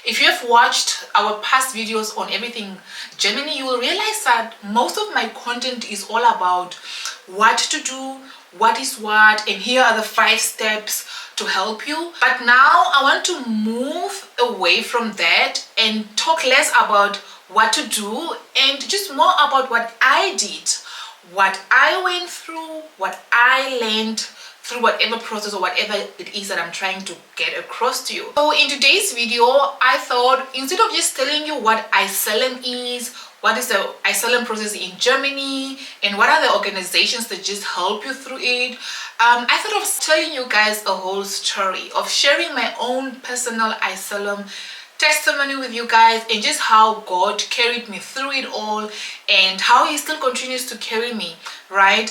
If you have watched our past videos on everything Germany, you will realize that most of my content is all about what to do, what is what, and here are the 5 steps to help you. But now I want to move away from that and talk less about what to do and just more about what I did, what I went through, what I learned through whatever process or whatever it is that I'm trying to get across to you. So in today's video, I thought instead of just telling you what Asylum is, what is the asylum process in Germany, and what are the organizations that just help you through it, I thought of telling you guys a whole story, of sharing my own personal asylum testimony with you guys, and just how God carried me through it all and how he still continues to carry me, right?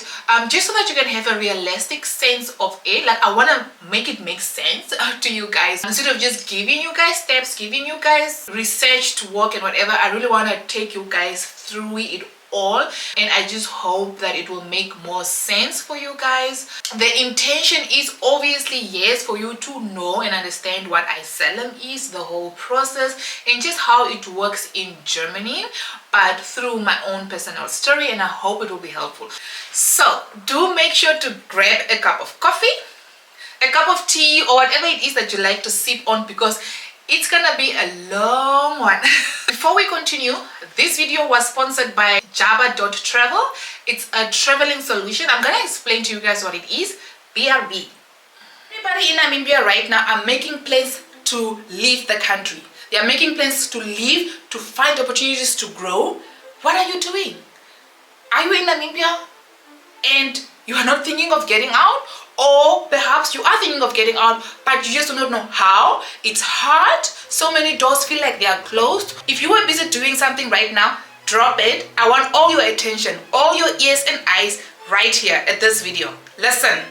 Just so that you can have a realistic sense of it. Like, I want to make it make sense to you guys. Instead of just giving you guys steps, giving you guys research to work and whatever, I really want to take you guys through it all, and I just hope that it will make more sense for you guys. The intention is obviously, yes, for you to know and understand what asylum is, the whole process, and just how it works in Germany, but through my own personal story, and I hope it will be helpful. So do make sure to grab a cup of coffee, a cup of tea, or whatever it is that you like to sip on, because it's gonna be a long one. Before we continue, this video was sponsored by Japa.Travel. It's a traveling solution. I'm gonna explain to you guys what it is. BRB. Everybody in Namibia right now are making plans to leave the country. They are making plans to leave, to find opportunities to grow. What are you doing? Are you in Namibia and you are not thinking of getting out? Or perhaps you are thinking of getting out, but you just do not know how. It's hard. So many doors feel like they are closed. If you are busy doing something right now, drop it. I want all your attention, all your ears and eyes right here at this video. Listen.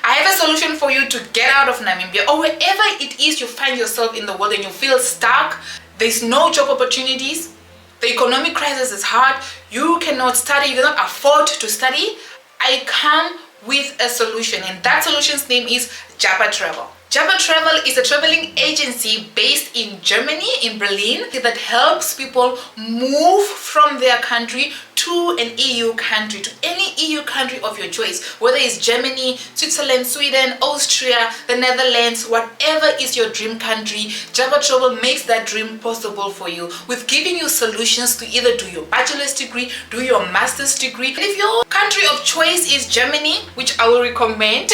I have a solution for you to get out of Namibia, or wherever it is you find yourself in the world and you feel stuck. There's no job opportunities. The economic crisis is hard. You cannot study. You cannot afford to study. I come with a solution, and that solution's name is Japa.Travel. Japa.Travel is a traveling agency based in Germany, in Berlin, that helps people move from their country to an EU country, to any EU country of your choice, whether it's Germany, Switzerland, Sweden, Austria, the Netherlands, whatever is your dream country. Japa.Travel makes that dream possible for you with giving you solutions to either do your bachelor's degree, do your master's degree. If your country of choice is Germany, which I will recommend,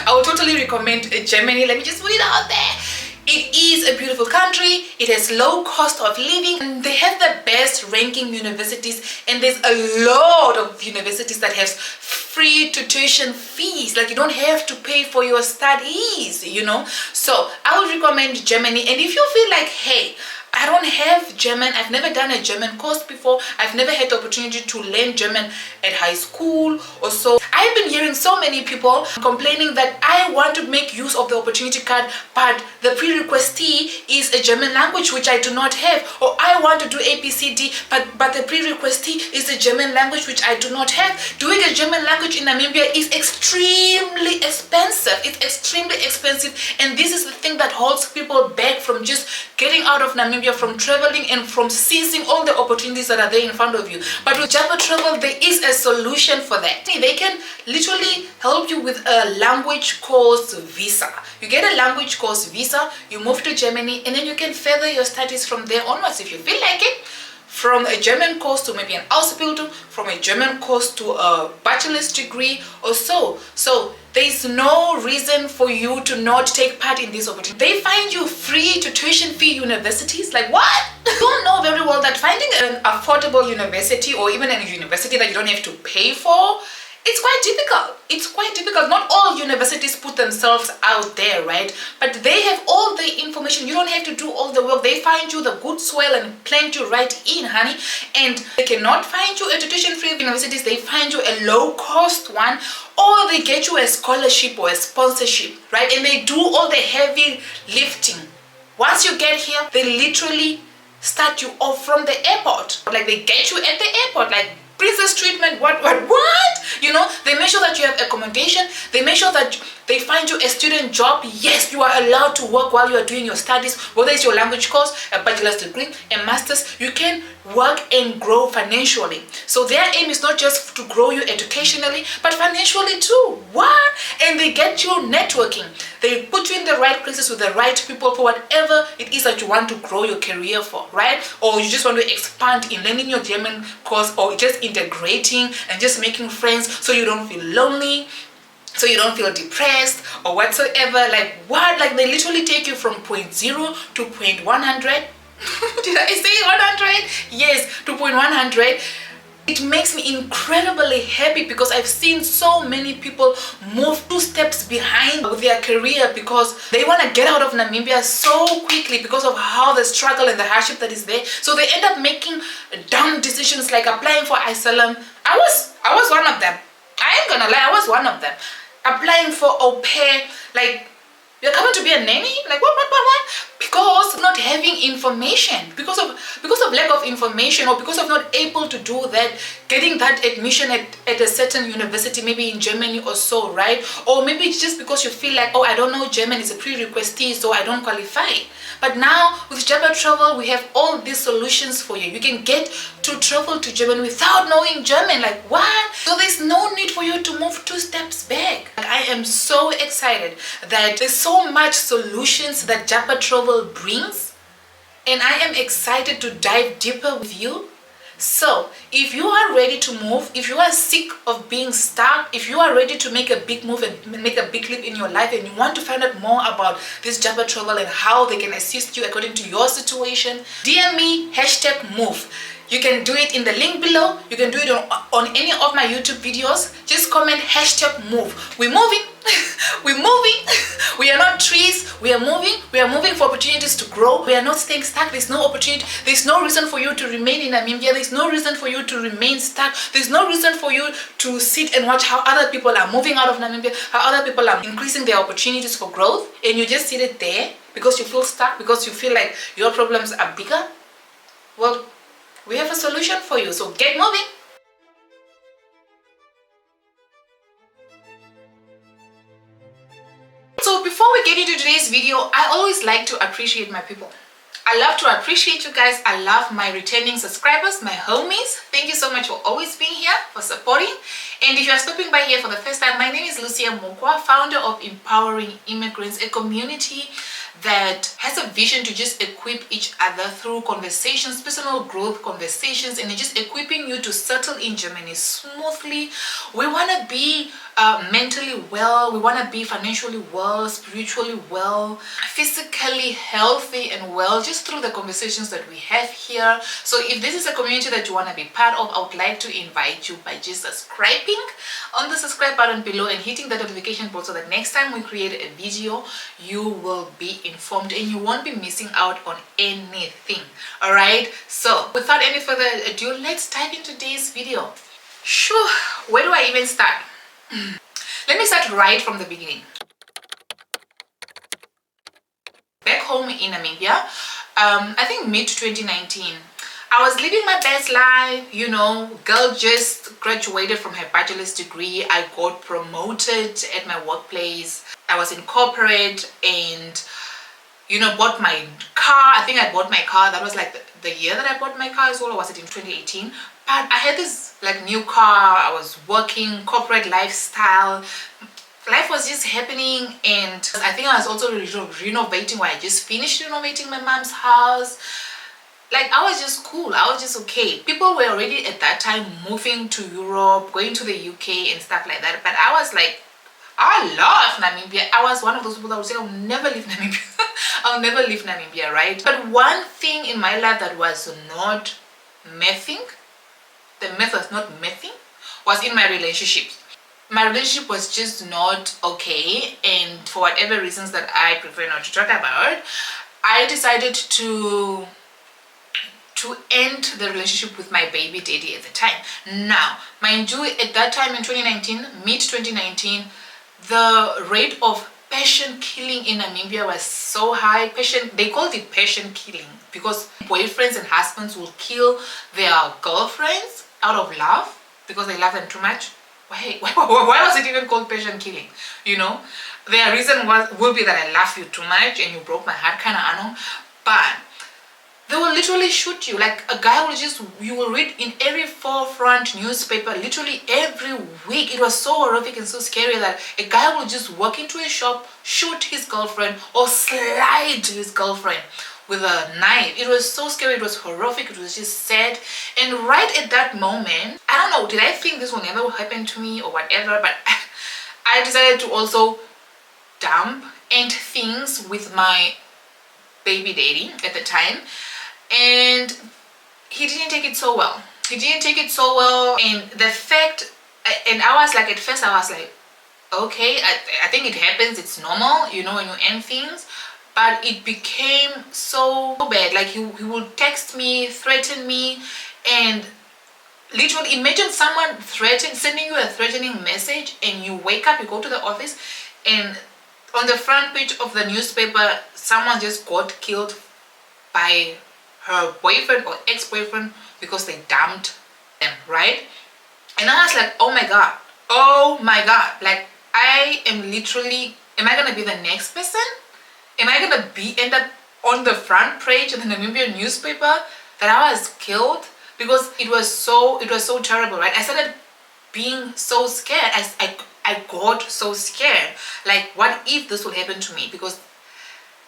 I will totally recommend Germany. Let me just put it out there. It is a beautiful country. It has low cost of living, and they have the best ranking universities, and there's a lot of universities that have free tuition fees. Like, you don't have to pay for your studies, you know. So I would recommend Germany. And if you feel like, hey, I don't have German, I've never done a German course before, I've never had the opportunity to learn German at high school or so. I've been hearing so many people complaining that I want to make use of the opportunity card, but the prerequisite is a German language which I do not have, or I want to do ABCD, but the prerequisite is a German language which I do not have. Doing a German language in Namibia is extremely expensive. It's extremely expensive, and this is the thing that holds people back from just getting out of Namibia, from traveling and from seizing all the opportunities that are there in front of you. But with Japa.Travel, there is a solution for that. They can literally help you with a language course visa. You get a language course visa, you move to Germany, and then you can further your studies from there onwards if you feel like it. From a German course to maybe an Ausbildung, from a German course to a bachelor's degree or so. So there's no reason for you to not take part in this opportunity. They find you free to tuition fee universities. Like, what? You don't know very well that finding an affordable university, or even a university that you don't have to pay for, it's quite difficult. It's quite difficult. Not all universities put themselves out there, right? But they have all the information. You don't have to do all the work. They find you the good soil and plant you right in, honey. And they cannot find you at tuition-free universities. They find you a low-cost one, or they get you a scholarship or a sponsorship, right? And they do all the heavy lifting. Once you get here, they literally start you off from the airport. Like, they get you at the airport, like, princess treatment, what? You know, they make sure that you have accommodation. They make sure that they find you a student job. Yes, you are allowed to work while you are doing your studies, whether it's your language course, a bachelor's degree, a master's. You can work and grow financially. So their aim is not just to grow you educationally, but financially too. What? And they get you networking. They put you in the right places with the right people for whatever it is that you want to grow your career for, right? Or you just want to expand in learning your German course, or just integrating and just making friends so you don't feel lonely, so you don't feel depressed or whatsoever. Like what? Like they literally take you from point 0 to point 100. Did I say 100? Yes, to point 100. It makes me incredibly happy because I've seen so many people move 2 steps behind with their career because they want to get out of Namibia so quickly because of how the struggle and the hardship that is there. So they end up making dumb decisions like applying for asylum. I was one of them. I ain't gonna lie, I was one of them. Applying for au pair, like, you're coming to be a nanny? Like what? Because not having information, because of lack of information, or because of not able to do that, getting that admission at a certain university, maybe in Germany or so, right? Or maybe it's just because you feel like, oh, I don't know German, is a prerequisite, so I don't qualify. But now with Japa.Travel, we have all these solutions for you. You can get to travel to Germany without knowing German. Like what? So there's no need for you to move 2 steps back. I am so excited that there's so much solutions that Japa.Travel brings, and I am excited to dive deeper with you. So if you are ready to move, if you are sick of being stuck, if you are ready to make a big move and make a big leap in your life, and you want to find out more about this Japa.Travel and how they can assist you according to your situation, DM me #move. You can do it in the link below. You can do it on any of my YouTube videos. Just comment #move. We're moving. We're moving. We are not trees. We are moving. We are moving for opportunities to grow. We are not staying stuck. There's no opportunity. There's no reason for you to remain in Namibia. There's no reason for you to remain stuck. There's no reason for you to sit and watch how other people are moving out of Namibia, how other people are increasing their opportunities for growth, and you just sit it there because you feel stuck, because you feel like your problems are bigger. Well, we have a solution for you, so get moving. So before we get into today's video, I always like to appreciate my people. I love to appreciate you guys. I love my returning subscribers, my homies. Thank you so much for always being here, for supporting. And if you are stopping by here for the first time, my name is Lucia Mokwa, founder of Empowering Immigrants, a community that has a vision to just equip each other through conversations, personal growth conversations, and just equipping you to settle in Germany smoothly. We want to be mentally well, we want to be financially well, spiritually well, physically healthy and well, just through the conversations that we have here. So if this is a community that you want to be part of, I would like to invite you by just subscribing on the subscribe button below and hitting the notification bell so that next time we create a video, you will be informed and you won't be missing out on anything. All right, so without any further ado, let's dive into today's video. Sure, where do I even start? Let me start right from the beginning. Back home in Namibia, I think mid-2019, I was living my best life, you know, girl just graduated from her bachelor's degree. I got promoted at my workplace. I was in corporate and, you know, bought my car. I think I bought my car. That was like the year that I bought my car as well, or was it in 2018? But I had this like new car. I was working, corporate lifestyle. Life was just happening, and I think I was also renovating, where I just finished renovating my mom's house. Like I was just cool, I was just okay. People were already at that time moving to Europe, going to the UK and stuff like that, but I was like, I love Namibia. I was one of those people that would say I'll never leave Namibia. I'll never leave Namibia, right? But one thing in my life that was not mething, the meth was not mething, was in my relationships. My relationship was just not okay, and for whatever reasons that I prefer not to talk about, I decided to end the relationship with my baby daddy at the time. Now, mind you, at that time in 2019, mid-2019, the rate of passion killing in Namibia was so high. They called it passion killing because boyfriends and husbands will kill their girlfriends out of love because they love them too much. Why was it even called passion killing? You know, their reason will be that I love you too much and you broke my heart, kind of, I know. But they will literally shoot you. Like a guy will just, you will read in every forefront newspaper literally every week. It was so horrific and so scary that a guy will just walk into a shop, shoot his girlfriend, or slide his girlfriend with a knife. It was so scary. It was horrific. It was just sad. And right at that moment, I don't know, did I think this will never happen to me or whatever, but I decided to also dump end things with my baby daddy at the time. And he didn't take it so well. He didn't take it so well. And the fact, and I was like, at first I was like, okay, I think it happens, it's normal, you know, when you end things. But it became so bad. Like he would text me, threaten me, and literally imagine someone sending you a threatening message, and you wake up, you go to the office, and on the front page of the newspaper, someone just got killed by her boyfriend or ex-boyfriend because they dumped them, right? And I was like, oh my god, like I am literally, am I gonna be the next person? Am I gonna end up on the front page of the Namibian newspaper that I was killed? Because it was so terrible, right? I started being so scared. I got so scared. Like, what if this will happen to me? Because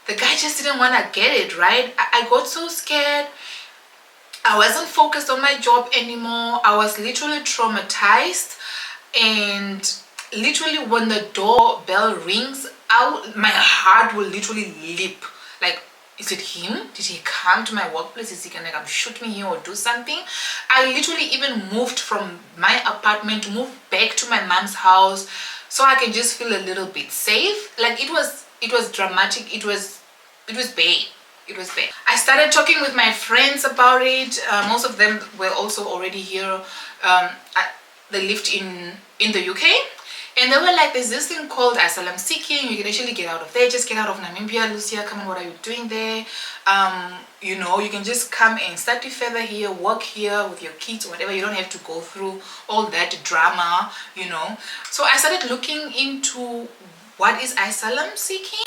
the guy just didn't want to get it, right? I got so scared. I wasn't focused on my job anymore. I was literally traumatized. And literally when the doorbell rings out, my heart will literally leap. Like, is it him? Did he come to my workplace? Is he gonna come shoot me here or do something? I literally even moved from my apartment, moved back to my mom's house so I can just feel a little bit safe. Like it was dramatic. It was bad. It was bad. I started talking with my friends about it. Most of them were also already here. They lived in the UK. And they were like, there's this thing called asylum seeking. You can actually get out of there. Just get out of Namibia, Lucia. Come on, what are you doing there? You know, you can just come and study further here, work here with your kids or whatever. You don't have to go through all that drama, you know. So I started looking into what is asylum seeking.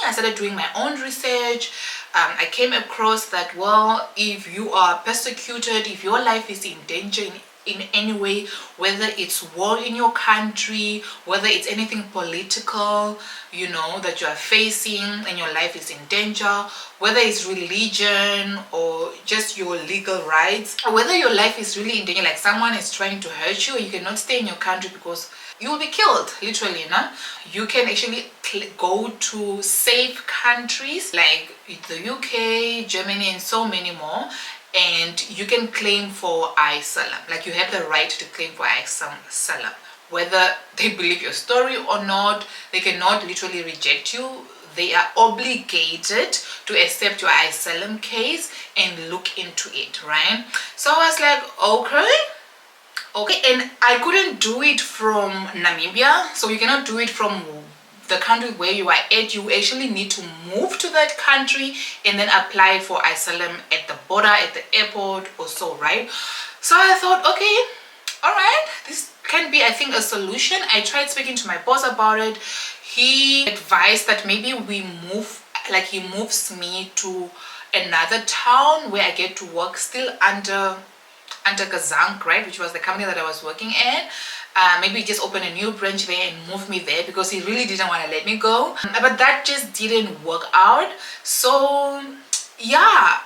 I started doing my own research. I came across that, well, if you are persecuted, if your life is in danger in any way, whether it's war in your country, whether it's anything political, you know, that you are facing and your life is in danger, whether it's religion or just your legal rights, or whether your life is really in danger, like someone is trying to hurt you, or you cannot stay in your country because you will be killed, literally, no? You can actually go to safe countries like the UK, Germany, and so many more, and you can claim for asylum. Like, you have the right to claim for asylum. Whether they believe your story or not, they cannot literally reject you. They are obligated to accept your asylum case and look into it, right? So I was like, okay, and I couldn't do it from Namibia, so you cannot do it from the country where you are at. You actually need to move to that country and then apply for asylum at the border, at the airport or so, right? So I thought, okay, all right, this can be, I think, a solution. I tried speaking to my boss about it. He advised that maybe we move, like he moves me to another town where I get to work still under Kazank, right, which was the company that I was working at. Maybe just open a new branch there and move me there, because he really didn't want to let me go. But that just didn't work out. So yeah,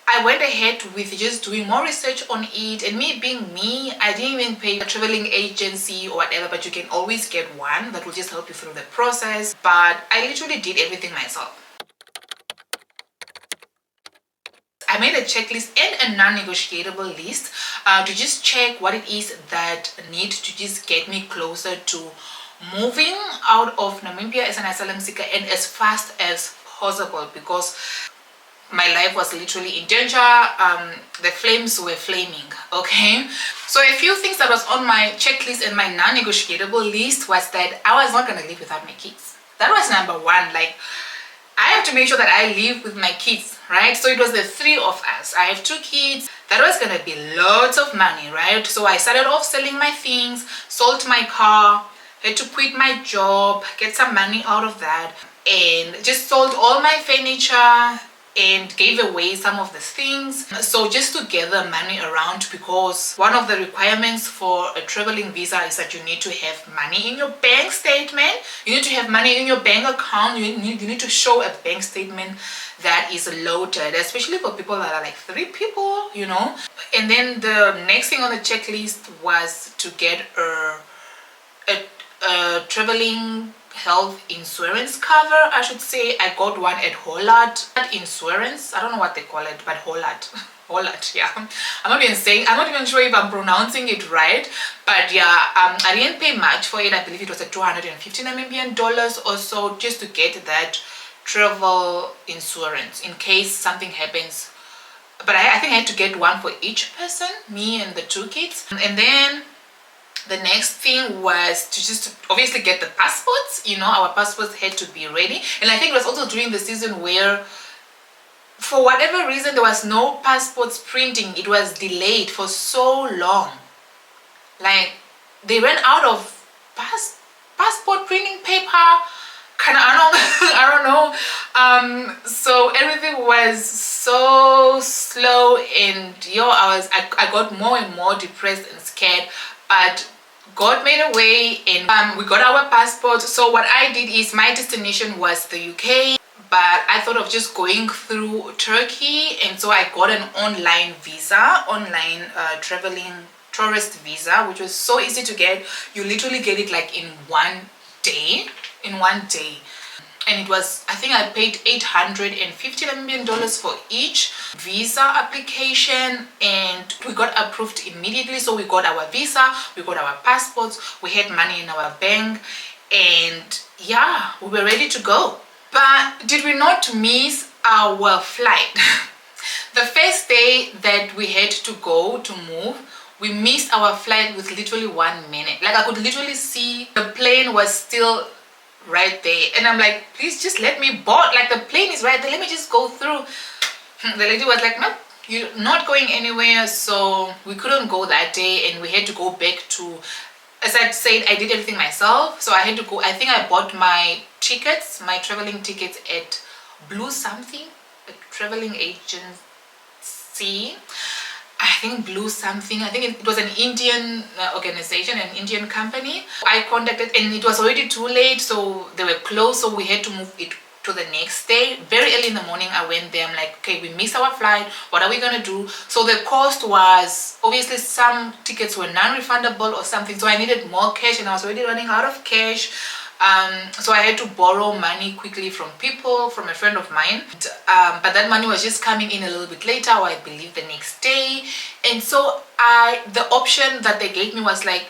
I went ahead with just doing more research on it, and me being me, I didn't even pay a traveling agency or whatever, but you can always get one that will just help you through the process. But I literally did everything myself. I made a checklist and a non-negotiable list to just check what it is that needs to just get me closer to moving out of Namibia as an asylum seeker, and as fast as possible, because my life was literally in danger. The flames were flaming, okay? So a few things that was on my checklist and my non-negotiable list was that I was not going to live without my kids. That was number one. Like, I am to make sure that I live with my kids, right? So it was the 3 of us. I have 2 kids. That was gonna be lots of money, right? So I started off selling my things, sold my car, had to quit my job, get some money out of that, and just sold all my furniture and gave away some of the things, so just to gather money around, because one of the requirements for a traveling visa is that you need to have money in your bank statement. You need to have money in your bank account. You need to show a bank statement that is loaded, especially for people that are like 3 people, you know. And then the next thing on the checklist was to get a traveling health insurance cover, I should say. I got one at Holland Insurance. I don't know what they call it, but Holland. Holland, yeah. I'm not even sure if I'm pronouncing it right, but yeah, I didn't pay much for it. I believe it was at 250 Namibian dollars or so, just to get that travel insurance in case something happens. But I think I had to get one for each person, me and the 2 kids. And then the next thing was to just obviously get the passports. You know, our passports had to be ready. And I think it was also during the season where, for whatever reason, there was no passports printing. It was delayed for so long. Like, they ran out of passport printing paper. Kind of, I don't know. So everything was so slow, and I got more and more depressed and scared. But God made a way, and we got our passport. So what I did is, my destination was the UK, but I thought of just going through Turkey, and so I got an online visa, traveling tourist visa, which was so easy to get. You literally get it like in one day. And it was, I think I paid 850 Namibian dollars for each visa application, and we got approved immediately. So we got our visa, we got our passports, we had money in our bank, and yeah, we were ready to go. But did we not miss our flight? The first day that we had to go to move, we missed our flight with literally 1 minute. Like, I could literally see the plane was still right there, and I'm like, please just let me board. Like, the plane is right there, let me just go through. The lady was like, no, you're not going anywhere. So we couldn't go that day, and we had to go back to, as I said, I did everything myself. So I had to go, I think I bought my tickets, my traveling tickets at Blue something, a traveling agency. I think Blue something. I think it was an Indian organization, an Indian company. I contacted, and it was already too late, so they were closed, so we had to move it to the next day. Very early in the morning, I went there. I'm like, okay, we missed our flight. What are we gonna do? So the cost was, obviously some tickets were non-refundable or something, so I needed more cash, and I was already running out of cash. So I had to borrow money quickly from people, from a friend of mine, but that money was just coming in a little bit later, or I believe the next day. And so the option that they gave me was like,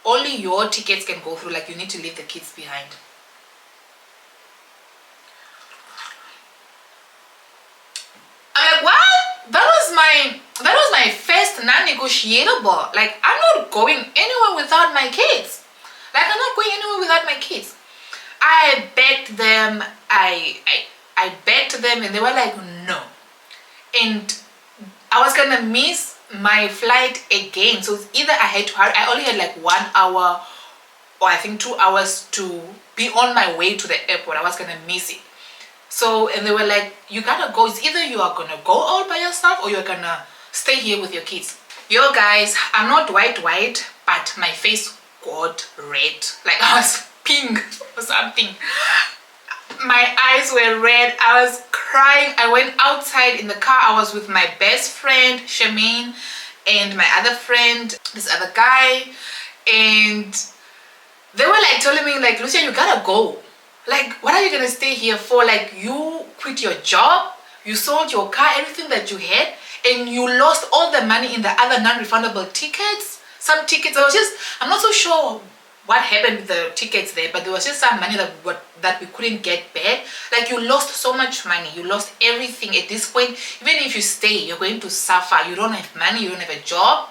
only your tickets can go through, like, you need to leave the kids behind. I'm like, what? That was my first non-negotiable. Like, I'm not going anywhere without my kids. Like, I'm not going anywhere without my kids. I begged them, I begged them, and they were like, no. And I was gonna miss my flight again. So either I had to hurry. I only had like 1 hour, or I think 2 hours to be on my way to the airport. I was gonna miss it. So, and they were like, you gotta go. It's either you are gonna go all by yourself, or you're gonna stay here with your kids. Yo guys, I'm not white, but my face got red. Like, I was pink or something. My eyes were red. I was crying. I went outside in the car. I was with my best friend Charmaine and my other friend, this other guy, and they were like telling me, like, Lucia, you gotta go. Like, what are you gonna stay here for? Like, you quit your job, you sold your car, everything that you had, and you lost all the money in the other non-refundable tickets. Some tickets, I'm not so sure what happened with the tickets there, but there was just some money that we couldn't get back. Like, you lost so much money, you lost everything at this point. Even if you stay, you're going to suffer. You don't have money, you don't have a job.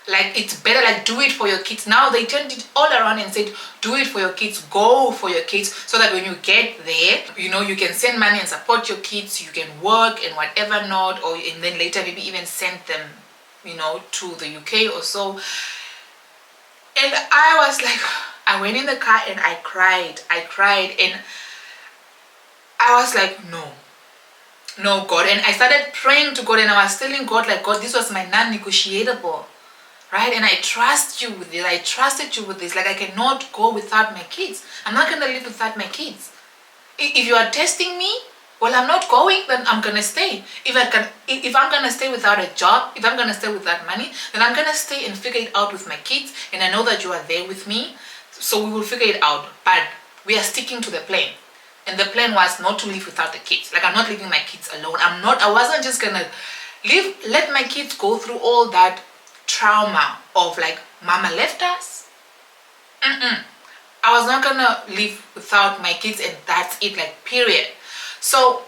like it's better, like do it for your kids. Now they turned it all around and said do it for your kids, go for your kids, so that when you get there, you know, you can send money and support your kids, you can work and whatever not, or and then later maybe even send them, you know, to the UK or so. And I was like, I went in the car and I cried and I was like, no God. And I started praying to God and I was telling God, like, God, this was my non-negotiable, right? And I trust you with this. I trusted you with this. Like, I cannot go without my kids. I'm not gonna live without my kids. If you are testing me, well, I'm not going, then I'm gonna stay. If I'm gonna stay without a job, if I'm gonna stay without money, then I'm gonna stay and figure it out with my kids. And I know that you are there with me, so we will figure it out. But we are sticking to the plan. And the plan was not to live without the kids. Like, I'm not leaving my kids alone. I wasn't just gonna let my kids go through all that trauma of like, mama left us. I was not gonna live without my kids, and that's it, like, period. So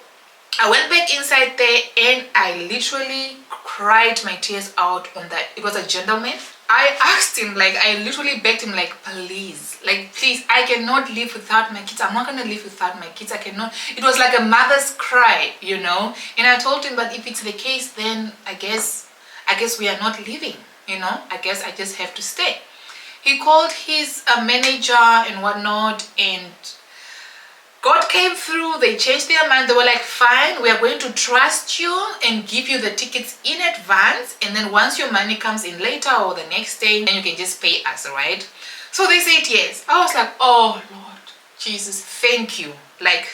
I went back inside there and I literally cried my tears out on that. It was a gentleman. I asked him, like, I literally begged him, like, please, I cannot live without my kids. I'm not gonna live without my kids. I cannot. It was like a mother's cry, you know. And I told him, but if it's the case, then I guess we are not living, you know. I guess I just have to stay. He called his manager and whatnot, and God came through. They changed their mind. They were like, fine, we are going to trust you and give you the tickets in advance, and then once your money comes in later or the next day, then you can just pay us, right? So they said yes. I was like, oh Lord Jesus, thank you, like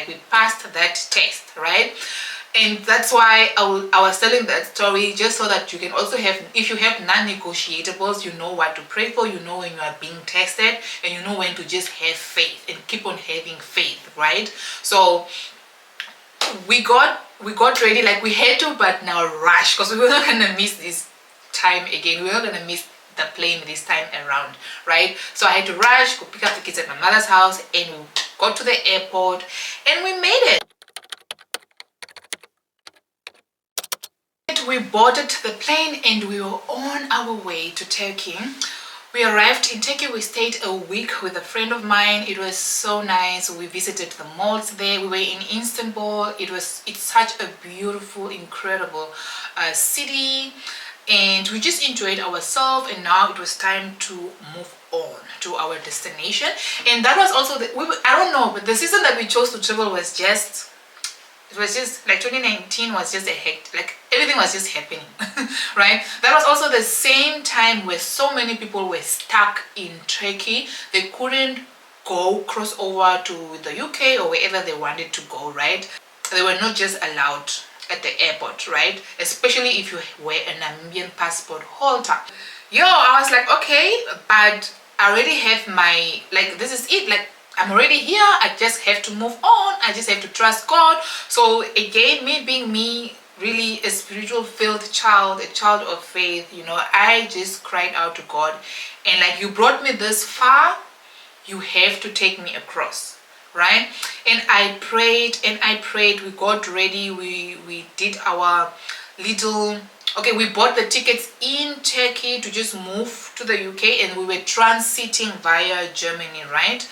we passed that test, right? And that's why I was telling that story, just so that you can also have, if you have non-negotiables, you know what to pray for, you know when you are being tested, and you know when to just have faith and keep on having faith, right? So we got ready, like we had to, but now rush, because we were not gonna miss this time again. We were not gonna miss the plane this time around, right? So I had to rush, go pick up the kids at my mother's house, and we got to the airport and we made it. We boarded the plane and we were on our way to Turkey. We arrived in Turkey. We stayed a week with a friend of mine. It was so nice. We visited the malls there. We were in Istanbul. It's such a beautiful, incredible city, and we just enjoyed ourselves. And now it was time to move on to our destination. And that was also I don't know, but the season that we chose to travel was just, it was just like 2019 was just like everything was just happening, right? That was also the same time where so many people were stuck in Turkey. They couldn't cross over to the UK or wherever they wanted to go, right? They were not just allowed at the airport, right? Especially if you were a Namibian passport holder. I was like, okay, but I already have my, like, this is it, like, I'm already here. I just have to move on. I just have to trust God. So again, me being me, really a spiritual filled child, a child of faith, you know, I just cried out to God, and like, you brought me this far, you have to take me across, right? And I prayed and I prayed. We got ready. We did our little, okay, we bought the tickets in Turkey to just move to the UK, and we were transiting via Germany, right?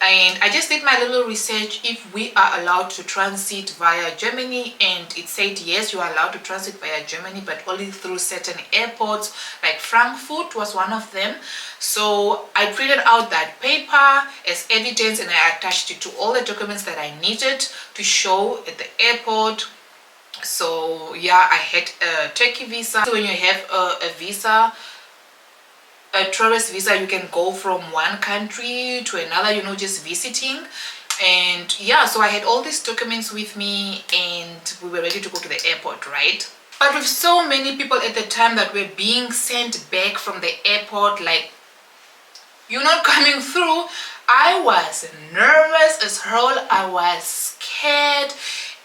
And I just did my little research if we are allowed to transit via Germany, and it said yes, you are allowed to transit via Germany, but only through certain airports, like Frankfurt was one of them. So I printed out that paper as evidence, and I attached it to all the documents that I needed to show at the airport. So yeah, I had a Turkey visa. So when you have a visa, a tourist visa, you can go from one country to another, you know, just visiting. And yeah, so I had all these documents with me, and we were ready to go to the airport, right? But with so many people at the time that were being sent back from the airport, like, you're not coming through, I was nervous as hell. I was scared,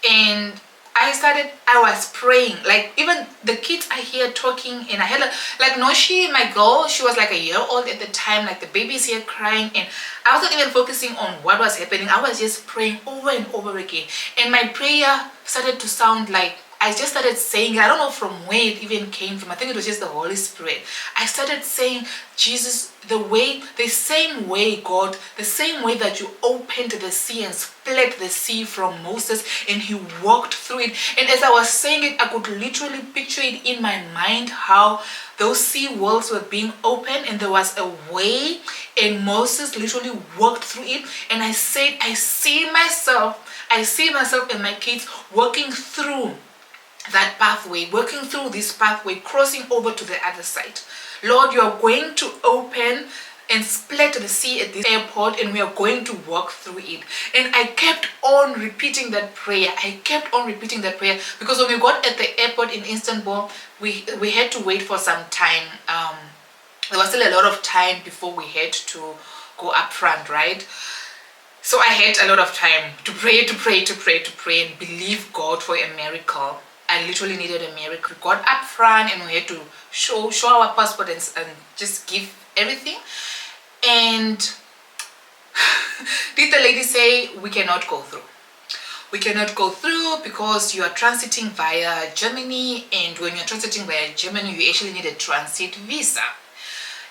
and I was praying. Like, even the kids I hear talking, and I had like Noshi, my girl, she was like a year old at the time, like the baby's here crying, and I wasn't even focusing on what was happening. I was just praying over and over again, and my prayer started to sound like, I just started saying, I don't know from where it even came from. I think it was just the Holy Spirit. I started saying, Jesus, the same way, God, the same way that you opened the sea and split the sea from Moses and he walked through it. And as I was saying it, I could literally picture it in my mind how those sea walls were being opened and there was a way and Moses literally walked through it. And I said, I see myself and my kids walking through that pathway, working through this pathway, crossing over to the other side. Lord, you are going to open and split the sea at this airport and we are going to walk through it. And I kept on repeating that prayer. Because when we got at the airport in Istanbul, we had to wait for some time. There was still a lot of time before we had to go up front, right? So I had a lot of time to pray and believe God for a miracle. I literally needed a miracle. We got up front and we had to show our passport and just give everything. And did the lady say we cannot go through? We cannot go through because you are transiting via Germany, and when you're transiting via Germany, you actually need a transit visa.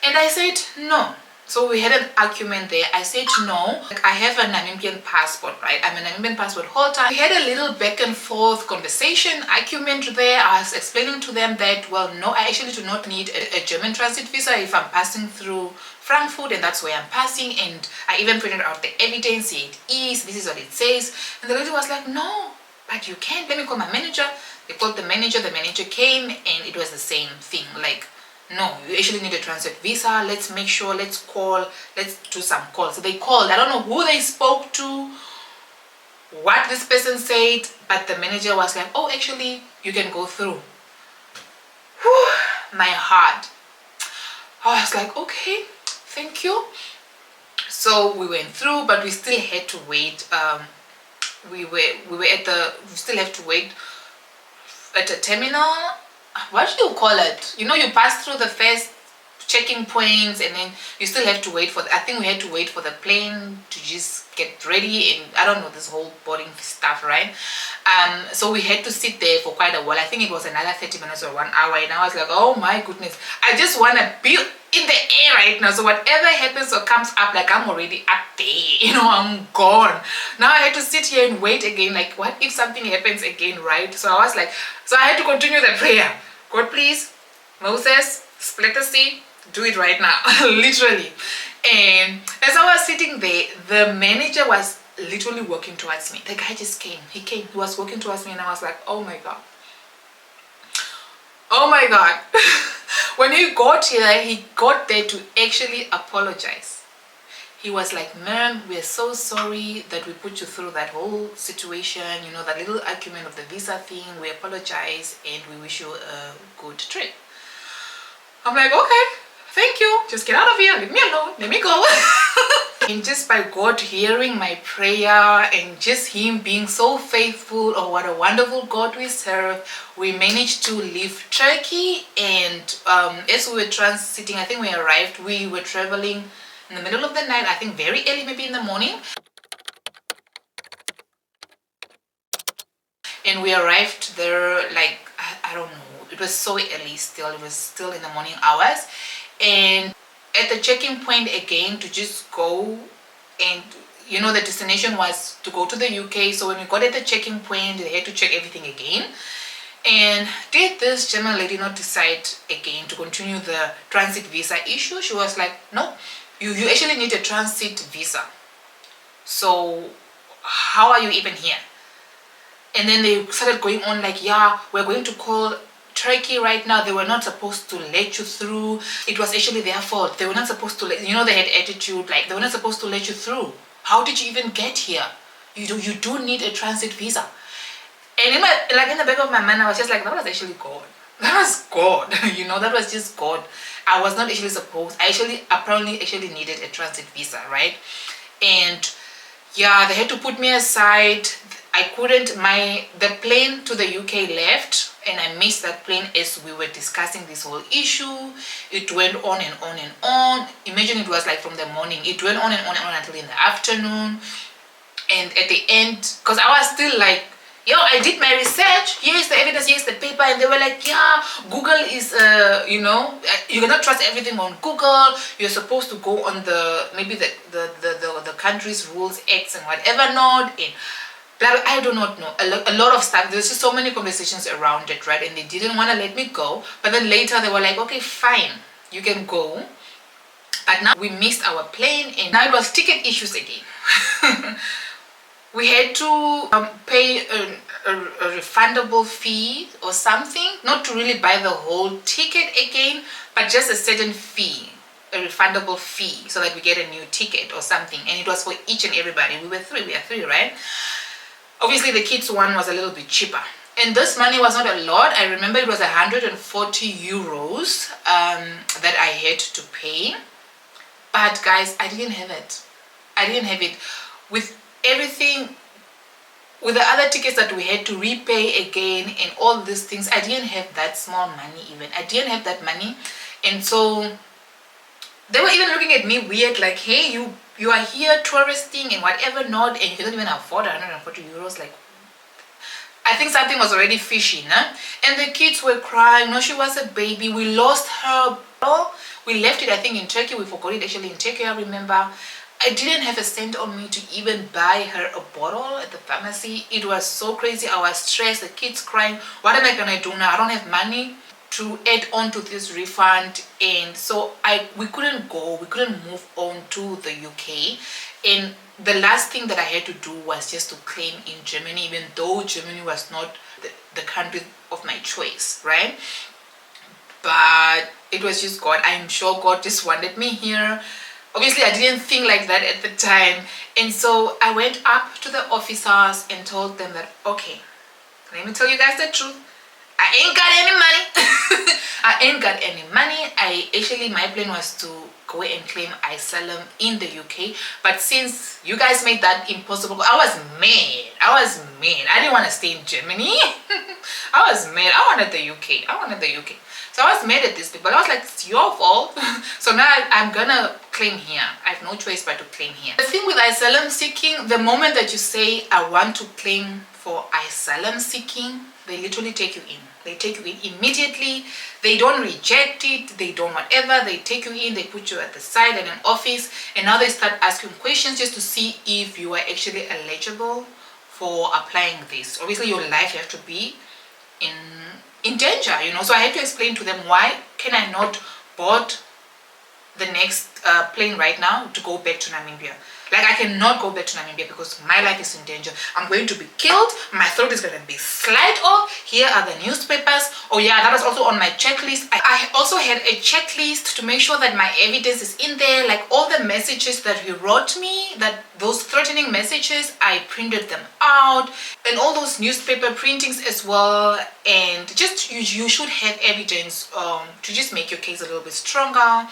And I said no. So we had an argument there. I said no, like I have a Namibian passport, right? I'm a Namibian passport holder. We had a little back and forth conversation, argument there. I was explaining to them that, well, no, I actually do not need a German transit visa if I'm passing through Frankfurt and that's where I'm passing. And I even printed out the evidence, here it is, this is what it says. And the lady was like, no, but you can't. Let me call my manager. They called the manager came and it was the same thing. Like, no, you actually need a transit visa. Let's make sure, let's do some calls. So they called. I don't know who they spoke to, what this person said, but the manager was like, oh, actually, you can go through. Whew, my heart. I was like, okay, thank you. So we went through, but we still had to wait. We still have to wait at a terminal. What do you call it? You know, you pass through the first checking points and then you still have to wait for I think we had to wait for the plane to just get ready, and I don't know, this whole boarding stuff, right? So we had to sit there for quite a while. I think it was another 30 minutes or 1 hour, and I was like, oh my goodness, I just want to be in the air right now. So whatever happens or comes up, like I'm already up there, you know, I'm gone. Now I had to sit here and wait again, like what if something happens again, right? So I was like, so I had to continue the prayer. God, please, Moses, split the sea, do it right now. Literally. And as I was sitting there, the manager was literally walking towards me. The guy just came. He was walking towards me, and I was like, oh my god, oh my god. When he got here, he got there to actually apologize. He was like, ma'am, we're so sorry that we put you through that whole situation, you know, that little argument of the visa thing. We apologize and we wish you a good trip. I'm like, okay, thank you, just get out of here, leave me alone, let me go. And just by God hearing my prayer and just him being so faithful, oh what a wonderful God we serve, we managed to leave Turkey. And as we were transiting, I think we arrived, we were traveling in the middle of the night, I think very early, maybe in the morning. And we arrived there like, I don't know, it was so early still, it was still in the morning hours. And at the checking point again, to just go, and you know, the destination was to go to the UK. So when we got at the checking point, they had to check everything again. And did this German lady not decide again to continue the transit visa issue? She was like, no, you actually need a transit visa. So how are you even here? And then they started going on like, yeah, we're going to call Turkey right now. They were not supposed to let you through. It was actually their fault. They were not supposed to let, you know, they had attitude, like they were not supposed to let you through. How did you even get here? You do need a transit visa. And in the back of my mind, I was just like, that was actually God. That was God. You know, that was just God. I was not actually supposed, apparently needed a transit visa, right? And yeah, they had to put me aside. I couldn't, the plane to the UK left, and I missed that plane as we were discussing this whole issue. It went on and on and on. Imagine it was like from the morning. It went on and on and on until in the afternoon. And at the end, because I was still like yo, I did my research, here's the evidence, here's the paper. And they were like, yeah, Google is you know, you cannot trust everything on Google. You're supposed to go on the maybe the country's rules, acts and whatever not, and blah, I do not know, a lot of stuff. There's just so many conversations around it, right? And they didn't want to let me go, but then later they were like, okay, fine, you can go. But now we missed our plane, and now it was ticket issues again. We had to pay a refundable fee or something, not to really buy the whole ticket again, but just a certain fee, a refundable fee, so that we get a new ticket or something. And it was for each and everybody. We are three, right? Obviously the kids one was a little bit cheaper, and this money was not a lot. I remember it was 140 euros that I had to pay. But guys, I didn't have it. With everything, with the other tickets that we had to repay again and all these things, I didn't have that small money. Even I didn't have that money. And so they were even looking at me weird, like, hey, you are here touristing and whatever not, and you cannot even afford 140 euros. Like, I think something was already fishy, nah? And the kids were crying. No, she was a baby. We lost her. We left it, I think, in Turkey. We forgot it actually in Turkey, I remember. I didn't have a cent on me to even buy her a bottle at the pharmacy. It was so crazy. I was stressed. The kids crying. What am I gonna do now? I don't have money to add on to this refund. And so we couldn't go. We couldn't move on to the UK. And the last thing that I had to do was just to claim in Germany, even though Germany was not the country of my choice, right? But it was just God. I'm sure God just wanted me here. Obviously, I didn't think like that at the time. And so I went up to the officers and told them that, okay, let me tell you guys the truth. I ain't got any money. I ain't got any money. My plan was to go and claim asylum in the UK. But since you guys made that impossible, I was mad. I didn't want to stay in Germany. I was mad. I wanted the UK. So I was mad at these people. I was like, it's your fault. So now I'm gonna claim here. I have no choice but to claim here. The thing with asylum seeking, the moment that you say, I want to claim for asylum seeking, they literally take you in. They take you in immediately. They don't reject it. They don't whatever. They take you in. They put you at the side in an office. And now they start asking questions just to see if you are actually eligible for applying this. Obviously, your life, you have to be in danger, you know. So I had to explain to them, why can I not board the next plane right now to go back to Namibia? Like, I cannot go back to Namibia because my life is in danger. I'm going to be killed. My throat is going to be slit off. Here are the newspapers. Oh yeah, that was also on my checklist. I also had a checklist to make sure that my evidence is in there. Like, all the messages that he wrote me, that those threatening messages, I printed them out. And all those newspaper printings as well. And just, you should have evidence to just make your case a little bit stronger.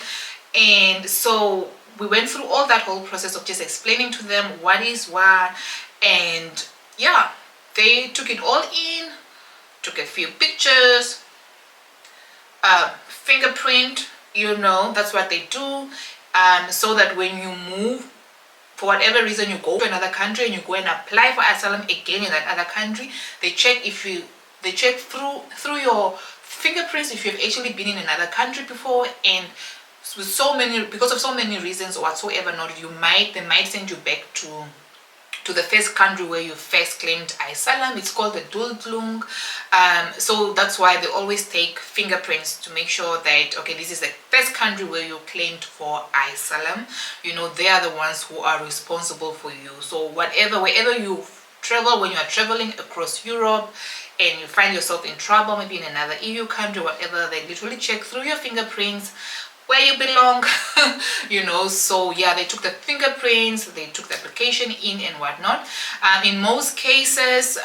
And so we went through all that whole process of just explaining to them what is what. And yeah, they took it all in, took a few pictures, fingerprint, you know, that's what they do. So that when you move, for whatever reason, you go to another country and you go and apply for asylum again in that other country, they check through your fingerprints if you've actually been in another country before. And with because of so many reasons or whatsoever not, they might send you back to the first country where you first claimed asylum. It's called the Duldlung. So that's why they always take fingerprints to make sure that, okay, this is the first country where you claimed for asylum. You know, they are the ones who are responsible for you. So wherever you travel, when you are traveling across Europe and you find yourself in trouble, maybe in another EU country, whatever, they literally check through your fingerprints where you belong. You know. So yeah, they took the fingerprints, they took the application in and whatnot. In most cases,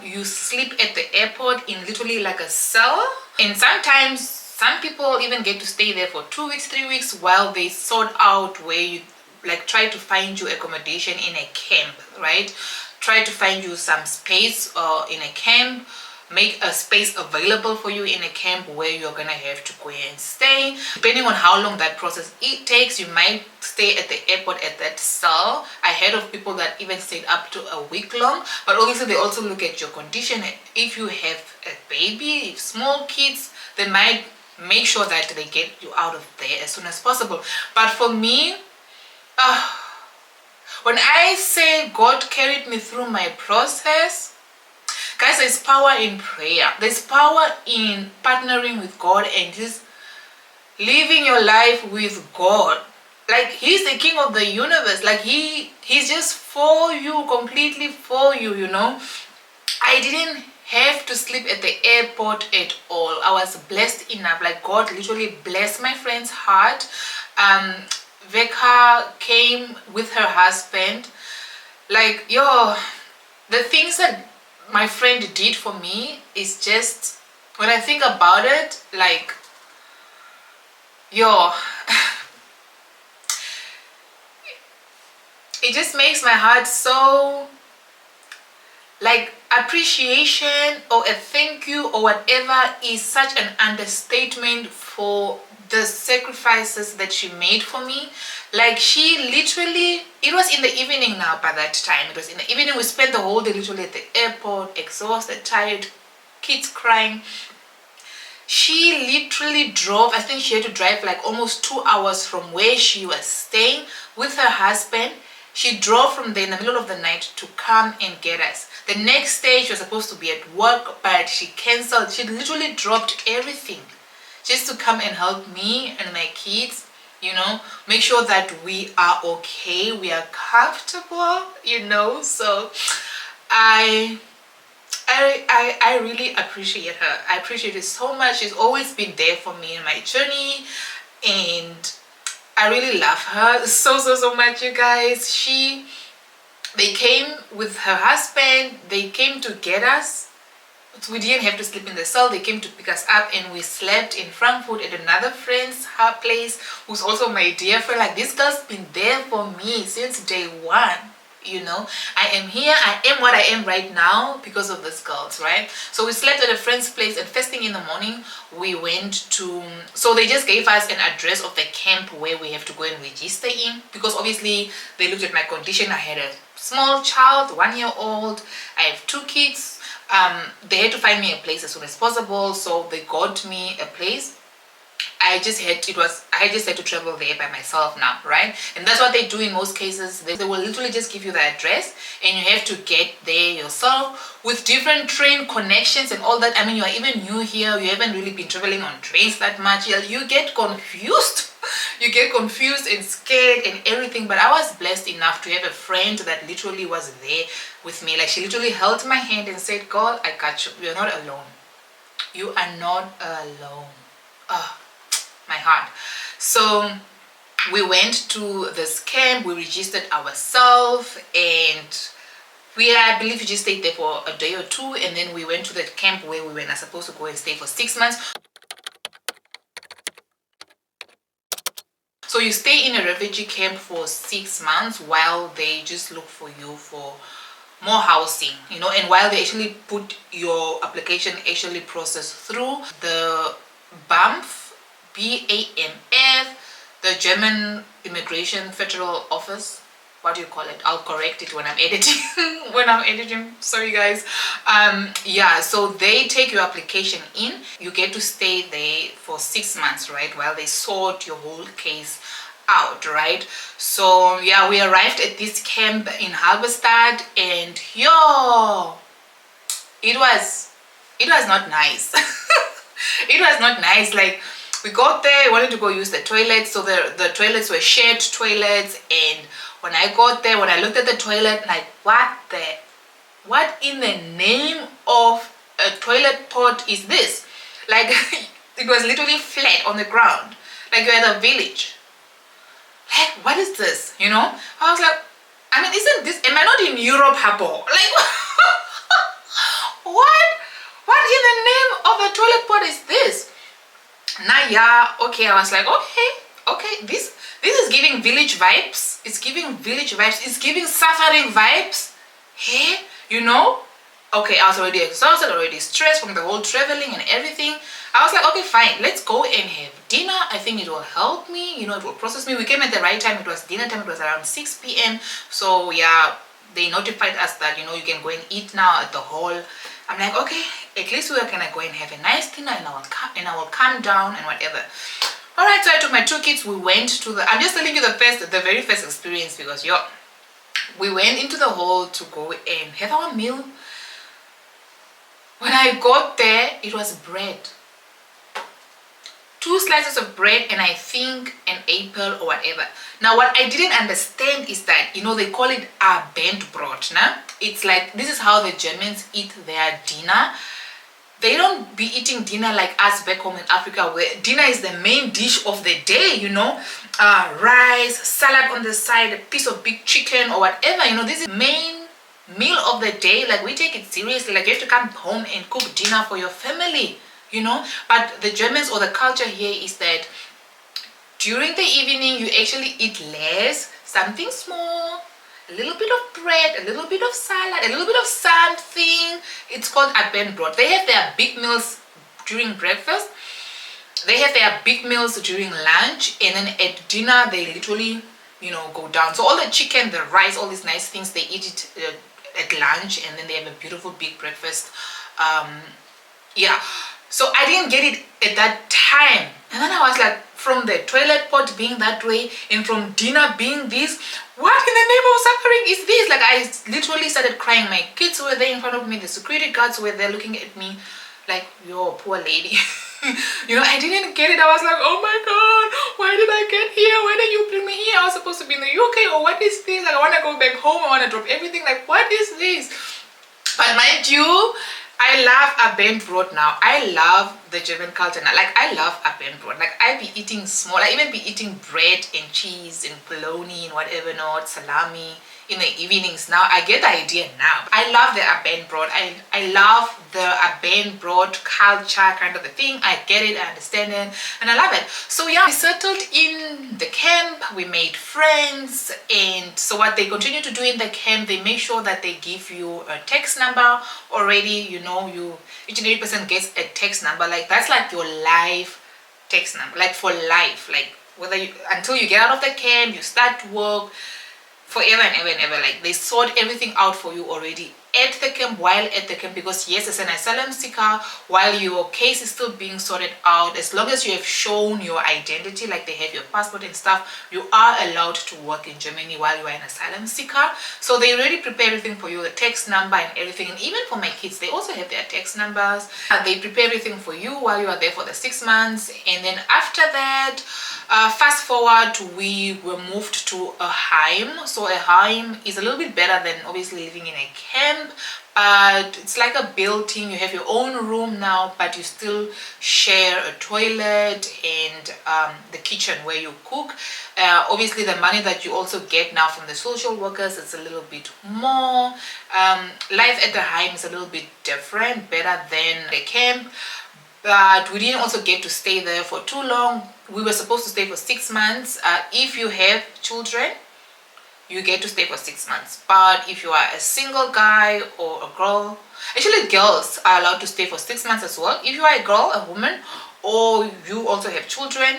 you sleep at the airport in literally like a cell, and sometimes some people even get to stay there for 2 weeks, 3 weeks while they sort out where you, like, try to find you accommodation in a camp, right? Try to find you some space in a camp make a space available for you in a camp where you're gonna have to go and stay. Depending on how long that process it takes, you might stay at the airport at that cell. I heard of people that even stayed up to a week long, but obviously they also look at your condition. If you have a baby, if small kids, they might make sure that they get you out of there as soon as possible. But for me, when I say God carried me through my process, guys, there's power in prayer. There's power in partnering with God and just living your life with God. Like, he's the king of the universe. Like, he's just for you, completely for you, you know. I didn't have to sleep at the airport at all. I was blessed enough. Like, God literally blessed my friend's heart. Veka came with her husband. Like, yo, the things that my friend did for me is just, when I think about it, like, yo, it just makes my heart so, like, appreciation or a thank you or whatever is such an understatement for the sacrifices that she made for me. Like, she literally, it was in the evening now by that time. It was in the evening. We spent the whole day literally at the airport, exhausted, tired, kids crying. She literally drove, I think she had to drive like almost 2 hours from where she was staying with her husband. She drove from there in the middle of the night to come and get us. The next day she was supposed to be at work, but she cancelled. She literally dropped everything just to come and help me and my kids, you know, make sure that we are okay, we are comfortable, you know. So I really appreciate her. I appreciate it so much. She's always been there for me in my journey, and I really love her so much, you guys. They came with her husband. They came to get us. We didn't have to sleep in the cell. They came to pick us up, and we slept in Frankfurt at another friend's place, who's also my dear friend. Like, this girl's been there for me since day one, you know. I am here, I am what I am right now because of these girls, right? So we slept at a friend's place, and first thing in the morning we went to, so they just gave us an address of the camp where we have to go and register in, because obviously they looked at my condition. I had a small child, 1 year old, I have 2 kids. They had to find me a place as soon as possible, so they got me a place. I just had to travel there by myself now, right? And that's what they do in most cases. They will literally just give you the address, and you have to get there yourself with different train connections and all that. I mean, you are even new here, you haven't really been traveling on trains that much. You get confused. You get confused and scared and everything. But I was blessed enough to have a friend that literally was there with me. Like, she literally held my hand and said, "Girl, I got you. You're not alone. You are not alone." Oh, my heart. So we went to this camp. We registered ourselves, and I believe we just stayed there for a day or two, and then we went to that camp where we were not supposed to go and stay for 6 months. So you stay in a refugee camp for 6 months while they just look for you for more housing, you know, and while they actually put your application actually process through the BAMF, BAMF, the German Immigration Federal Office. What do you call it? I'll correct it when I'm editing. Sorry guys. Yeah, so they take your application in. You get to stay there for 6 months, right, while they sort your whole case out, right? So yeah, we arrived at this camp in Halberstadt, and yo, it was not nice. It was not nice. Like, we got there, we wanted to go use the toilets, so the toilets were shared toilets, and when I got there, when I looked at the toilet, like, what in the name of a toilet pot is this? Like, it was literally flat on the ground, like you're at a village. Like, what is this, you know? I was like, I mean, isn't this, am I not in Europe, Habo? Like, what in the name of a toilet pot is this? Nah, yeah, okay. I was like, okay, this is giving village vibes. It's giving village vibes. It's giving suffering vibes. Hey, you know? okay, I was already exhausted, already stressed from the whole traveling and everything. I was like, okay, fine, let's go and have dinner. I think it will help me, you know, it will process me. We came at the right time. It was dinner time. It was around 6 p.m. So yeah, they notified us that, you know, you can go and eat now at the hall. I'm like, okay, at least we're gonna go and have a nice dinner, and I will calm down and whatever. All right, so I took my two kids. We went to the, I'm just telling you the very first experience, because we went into the hall to go and have our meal. When I got there, it was bread. 2 slices of bread and I think an apple or whatever. Now what I didn't understand is that, you know, they call it a bandbrot, nah? It's like, this is how the Germans eat their dinner. They don't be eating dinner like us back home in Africa, where dinner is the main dish of the day, you know. Rice, salad on the side, a piece of big chicken or whatever, you know. This is main meal of the day. Like, we take it seriously. Like, you have to come home and cook dinner for your family, you know. But the Germans, or the culture here, is that during the evening you actually eat less, something small, a little bit of bread, a little bit of salad, a little bit of something. It's called Abendbrot. They have their big meals during breakfast, they have their big meals during lunch, and then at dinner they literally, you know, go down. So all the chicken, the rice, all these nice things, they eat it at lunch, and then they have a beautiful big breakfast. Yeah, so I didn't get it at that time, and then I was like, from the toilet pot being that way and from dinner being this, what in the name of suffering is this? Like, I literally started crying. My kids were there in front of me, the security guards were there looking at me like, yo, poor lady. You know, I didn't get it. I was like, oh my god, why did I get here? Why did you bring me here? I was supposed to be in the UK, or what is this? Like, I want to go back home, I want to drop everything. Like, what is this? But mind you, I love Abendbrot now. I love the German culture now. Like, I love Abendbrot. Like, I be eating small. I even be eating bread and cheese and bologna and whatever not, salami in the evenings now. I get the idea now. I love the Abendbrot. I love the Abendbrot culture kind of a thing. I get it, I understand it, and I love it. So yeah, we settled in the camp, we made friends, and so what they continue to do in the camp, they make sure that they give you a text number already. You know, each and every person gets a text number. Like, that's like your life text number, like for life. Like, whether you, until you get out of the camp, you start work, forever and ever and ever. Like, they sort everything out for you already at the camp, while at the camp, because yes, as an asylum seeker, while your case is still being sorted out, as long as you have shown your identity, like they have your passport and stuff, you are allowed to work in Germany while you are an asylum seeker. So they already prepare everything for you, the text number and everything. And even for my kids, they also have their text numbers. They prepare everything for you while you are there for the 6 months. And then after that, fast forward, we were moved to a Heim. So a Heim is a little bit better than obviously living in a camp, but it's like a built-in, you have your own room now, but you still share a toilet and the kitchen where you cook. Obviously the money that you also get now from the social workers, it's a little bit more. Life at the Heim is a little bit different, better than the camp. But we didn't also get to stay there for too long. We were supposed to stay for 6 months. If you have children, you get to stay for 6 months. But if you are a single guy or a girl, actually girls are allowed to stay for 6 months as well. If you are a girl, a woman, or you also have children,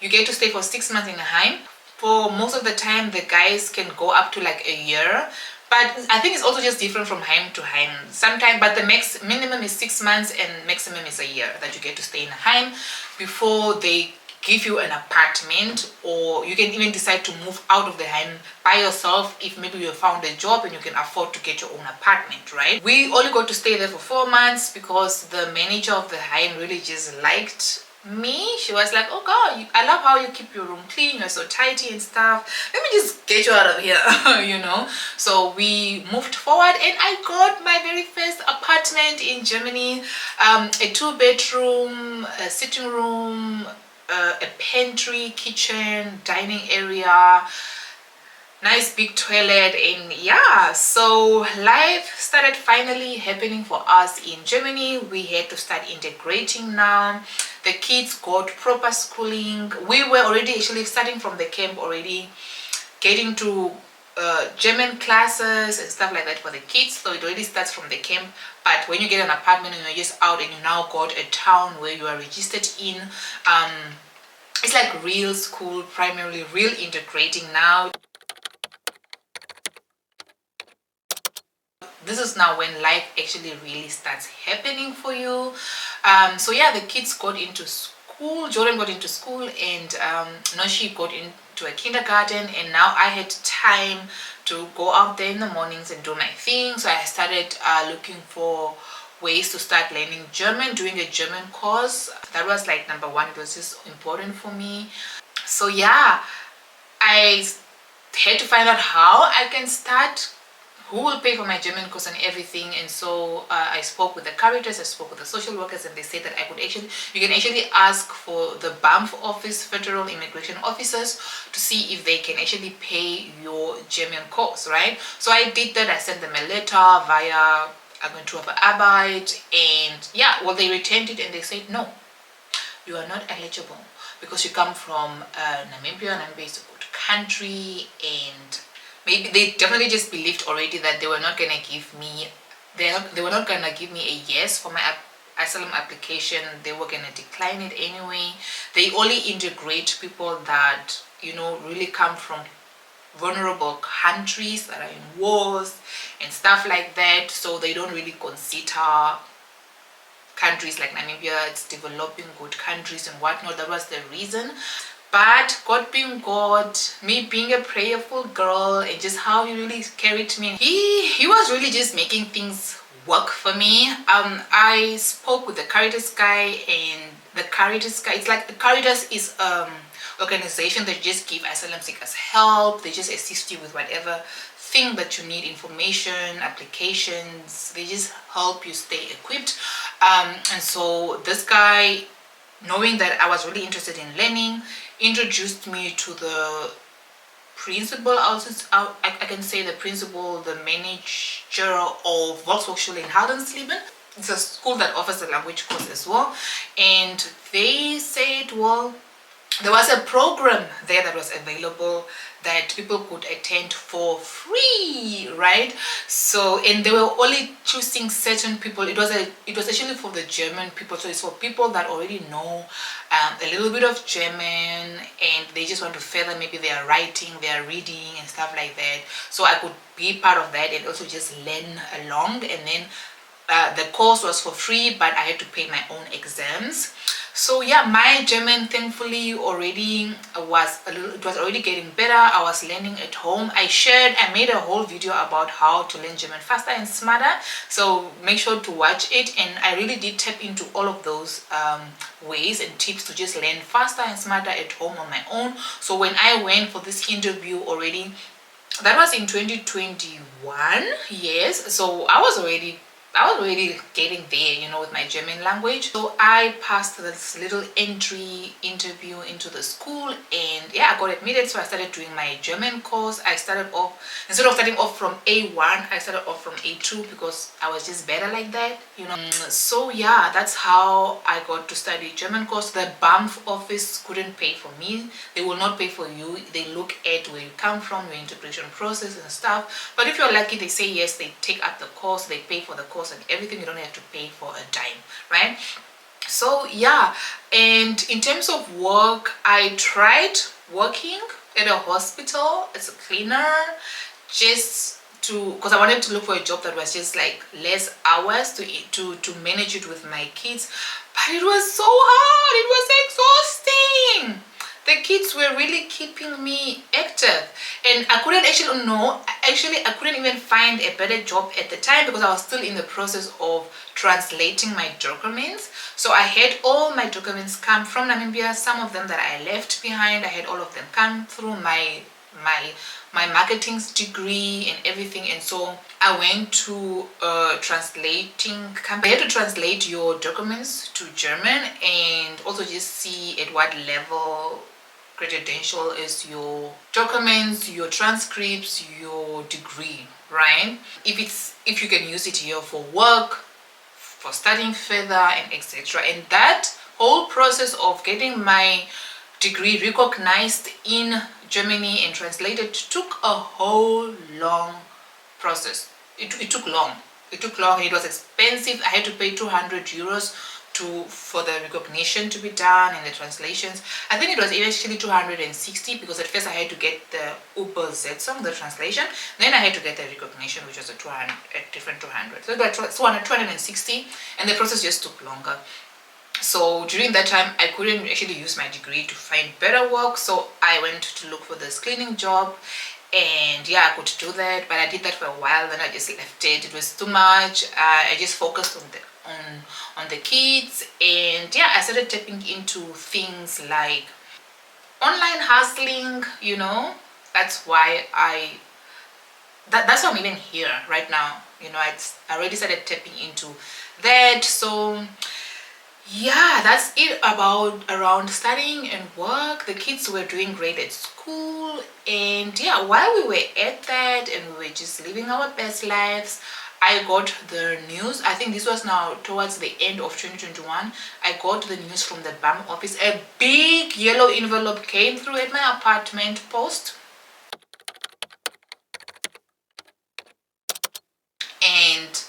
you get to stay for 6 months in a Heim. For most of the time, the guys can go up to like a year. But I think it's also just different from Heim to Heim. Sometimes, but the minimum is 6 months and maximum is a year that you get to stay in a Heim before they give you an apartment, or you can even decide to move out of the Heim by yourself if maybe you have found a job and you can afford to get your own apartment, right? We only got to stay there for 4 months because the manager of the Heim really just liked me. She was like, oh god, I love how you keep your room clean, you're so tidy and stuff, let me just get you out of here. You know, so we moved forward and I got my very first apartment in Germany, a 2-bedroom, a sitting room, a pantry, kitchen, dining area, nice big toilet. And yeah, so life started finally happening for us in Germany. We had to start integrating now. The kids got proper schooling. We were already actually starting from the camp already, getting to German classes and stuff like that for the kids. So it already starts from the camp. But when you get an apartment and you're just out and you now got a town where you are registered in, it's like real school, primarily real integrating now. This is now when life actually really starts happening for you. So yeah, the kids got into school. Jordan got into school, and Noshi got into a kindergarten, and now I had time to go out there in the mornings and do my thing. So I started looking for ways to start learning German, doing a German course. That was like number one. It was just important for me. So yeah, I had to find out how I can start, who will pay for my German course and everything. And so I spoke with the Caritas, I spoke with the social workers, and they said that you can actually ask for the BAMF office, Federal Immigration Officers, to see if they can actually pay your German course, right? So I did that. I sent them a letter via Agentur für Arbeit, and yeah, well, they returned it and they said, no, you are not eligible because you come from Namibia. Namibia is a good country, and maybe they definitely just believed already that they were not gonna give me, they were not gonna give me a yes for my asylum application. They were gonna decline it anyway. They only integrate people that, you know, really come from vulnerable countries that are in wars and stuff like that. So they don't really consider countries like Namibia, it's developing good countries and whatnot. That was the reason. But God being God, me being a prayerful girl, and just how he really carried me, he was really just making things work for me. I spoke with the Caritas guy, and the Caritas guy, it's like the Caritas is organization that just give asylum seekers help. They just assist you with whatever thing that you need, information, applications. They just help you stay equipped. And so this guy, knowing that I was really interested in learning, introduced me to the principal, I can say the principal, the manager of Volkshochschule in Haldensleben. It's a school that offers a language course as well. And they said, well, there was a program there that was available that people could attend for free, right? So, and they were only choosing certain people. It was actually for the German people. So it's for people that already know a little bit of German, and they just want to further maybe their writing, their reading and stuff like that. So I could be part of that and also just learn along. And then the course was for free, but I had to pay my own exams. So yeah, my German thankfully already it was already getting better. I was learning at home. I made a whole video about how to learn German faster and smarter, so make sure to watch it. And I really did tap into all of those ways and tips to just learn faster and smarter at home on my own. So when I went for this interview already, that was in 2021, yes, so I was already getting there, you know, with my German language. So I passed this little entry interview into the school, and yeah, I got admitted. So I started doing my German course. I started off, instead of starting off from A1, I started off from A2 because I was just better like that, you know. So yeah, that's how I got to study German course. The BAMF office couldn't pay for me. They will not pay for you. They look at where you come from, your integration process and stuff. But if you're lucky, they say yes, they take up the course, they pay for the course and everything. You don't have to pay for a dime, right? So yeah, and in terms of work, I tried working at a hospital as a cleaner, just because I wanted to look for a job that was just like less hours to manage it with my kids. But it was so hard, it was exhausting. The kids were really keeping me active, and I couldn't I couldn't even find a better job at the time because I was still in the process of translating my documents. So I had all my documents come from Namibia, some of them that I left behind. I had all of them come through my marketing degree and everything. And so I went to translating company. I had to translate your documents to German and also just see at what level credential is your documents, your transcripts, your degree, right? If you can use it here for work, for studying further, and etc. And that whole process of getting my degree recognized in Germany and translated took a whole long process. It took long. It took long. It was expensive. I had to pay 200 euros for the recognition to be done and the translations. I think it was actually 260 because at first I had to get the Übersetzung, the translation. Then I had to get the recognition, which was a different 200. So that was 260, and the process just took longer. So during that time, I couldn't actually use my degree to find better work. So I went to look for this cleaning job, and yeah, I could do that. But I did that for a while, then I just left it. It was too much. I just focused on the kids, and yeah, I started tapping into things like online hustling. That's why that's why I'm even here right now. I already started tapping into that. So yeah, that's it about around studying and work. The kids were doing great at school, and yeah, while we were at that and we were just living our best lives, I got the news. I think this was now towards the end of 2021. I got the news from the BAM office. A big yellow envelope came through at my apartment post, and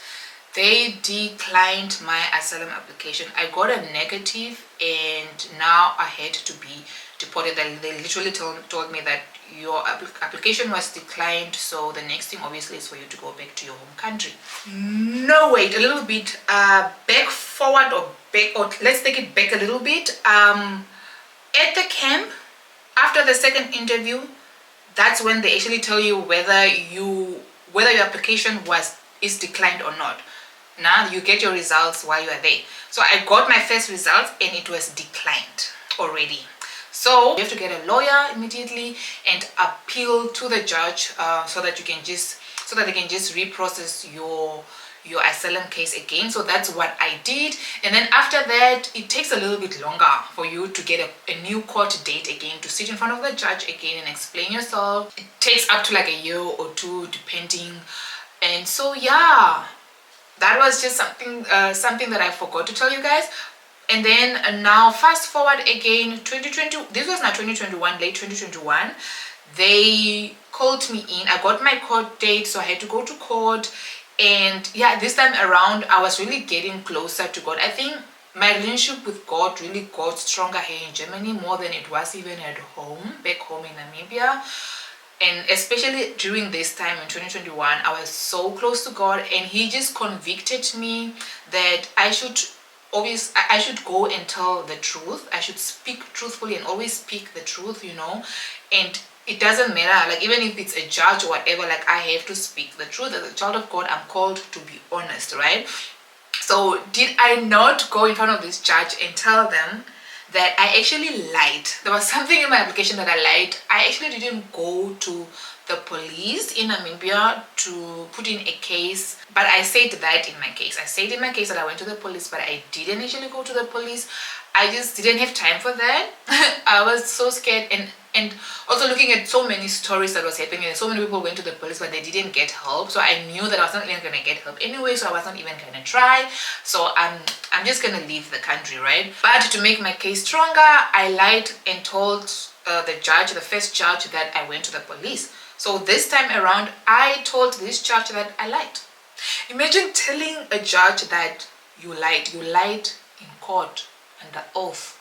they declined my asylum application. I got a negative, and now I had to be deported. They literally told me that your application was declined, so the next thing obviously is for you to go back to your home country. No, wait a little bit, back forward or back, or let's take it back a little bit. At the camp, after the second interview, that's when they actually tell you whether your application is declined or not. Now you get your results while you are there. So I got my first results and it was declined already. So you have to get a lawyer immediately and appeal to the judge, so that they can just reprocess your asylum case again. So that's what I did. And then after that, it takes a little bit longer for you to get a new court date again, to sit in front of the judge again and explain yourself. It takes up to like a year or two depending. And so yeah, that was just something that I forgot to tell you guys. And then now fast forward again, 2020, this was now 2021, late 2021, they called me in. I got my court date, so I had to go to court. And yeah, this time around I was really getting closer to God. I think my relationship with God really got stronger here in Germany, more than it was even at home, back home in Namibia. And especially during this time in 2021, I was so close to God, and he just convicted me that I should go and tell the truth. I should speak truthfully and always speak the truth, and it doesn't matter, like even if it's a judge or whatever, like I have to speak the truth. As a child of God, I'm called to be honest, right? So did I not go in front of this judge and tell them that I actually lied? There was something in my application that I lied. I actually didn't go to the police in Namibia to put in a case, but I said that in my case. I said in my case that I went to the police, but I didn't actually go to the police. I just didn't have time for that. I was so scared, and also looking at so many stories that was happening, and so many people went to the police but they didn't get help. So I knew that I was not even going to get help anyway, so I was not even going to try. So I'm just going to leave the country, right? But to make my case stronger, I lied and told the first judge, that I went to the police. So this time around, I told this judge that I lied. Imagine telling a judge that you lied in court under oath,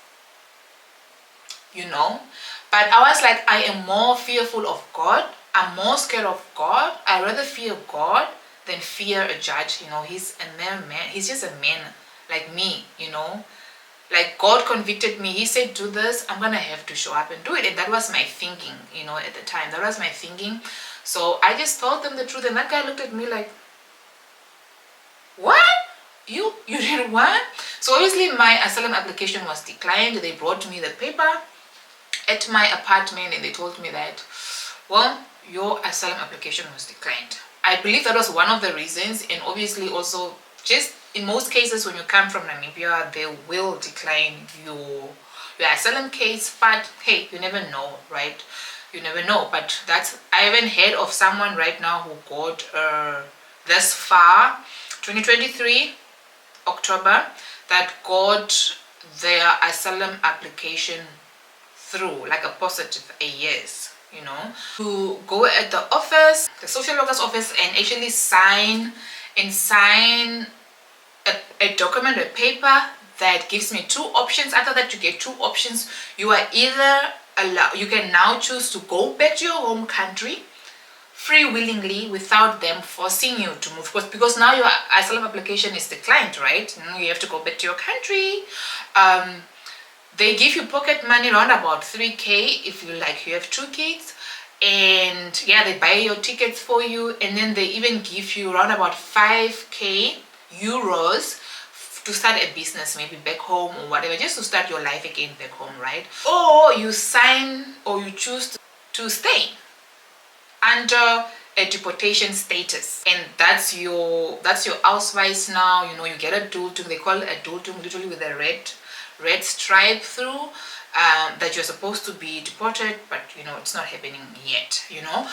But I was like, I am more fearful of God. I'm more scared of God. I rather fear God than fear a judge. He's a mere man. He's just a man like me, Like God convicted me. He said, do this. I'm going to have to show up and do it. And that was my thinking, at the time. That was my thinking. So I just told them the truth. And that guy looked at me like, what? You did what? So obviously my asylum application was declined. They brought me the paper at my apartment and they told me that, well, your asylum application was declined. I believe that was one of the reasons. And obviously also, just in most cases when you come from Namibia, they will decline your asylum case. But hey, you never know, right? You never know. But I haven't heard of someone right now who got this far, 2023 October, that got their asylum application through, like a positive, a yes, you know, to go at the office, the social worker's office, and actually sign a document, a paper that gives me two options. After that, you get two options. You are either you can now choose to go back to your home country free willingly without them forcing you to move, because now your asylum application is declined, right? You have to go back to your country. They give you pocket money around about 3K if you have two kids, and yeah, they buy your tickets for you, and then they even give you around about 5K euros to start a business, maybe back home or whatever, just to start your life again back home, right? Or you sign, or you choose to stay under a deportation status, and that's your ausweis now. You know, you get a dultung. They call it a dultung, literally with a red stripe through, that you're supposed to be deported, but you know it's not happening yet, you know.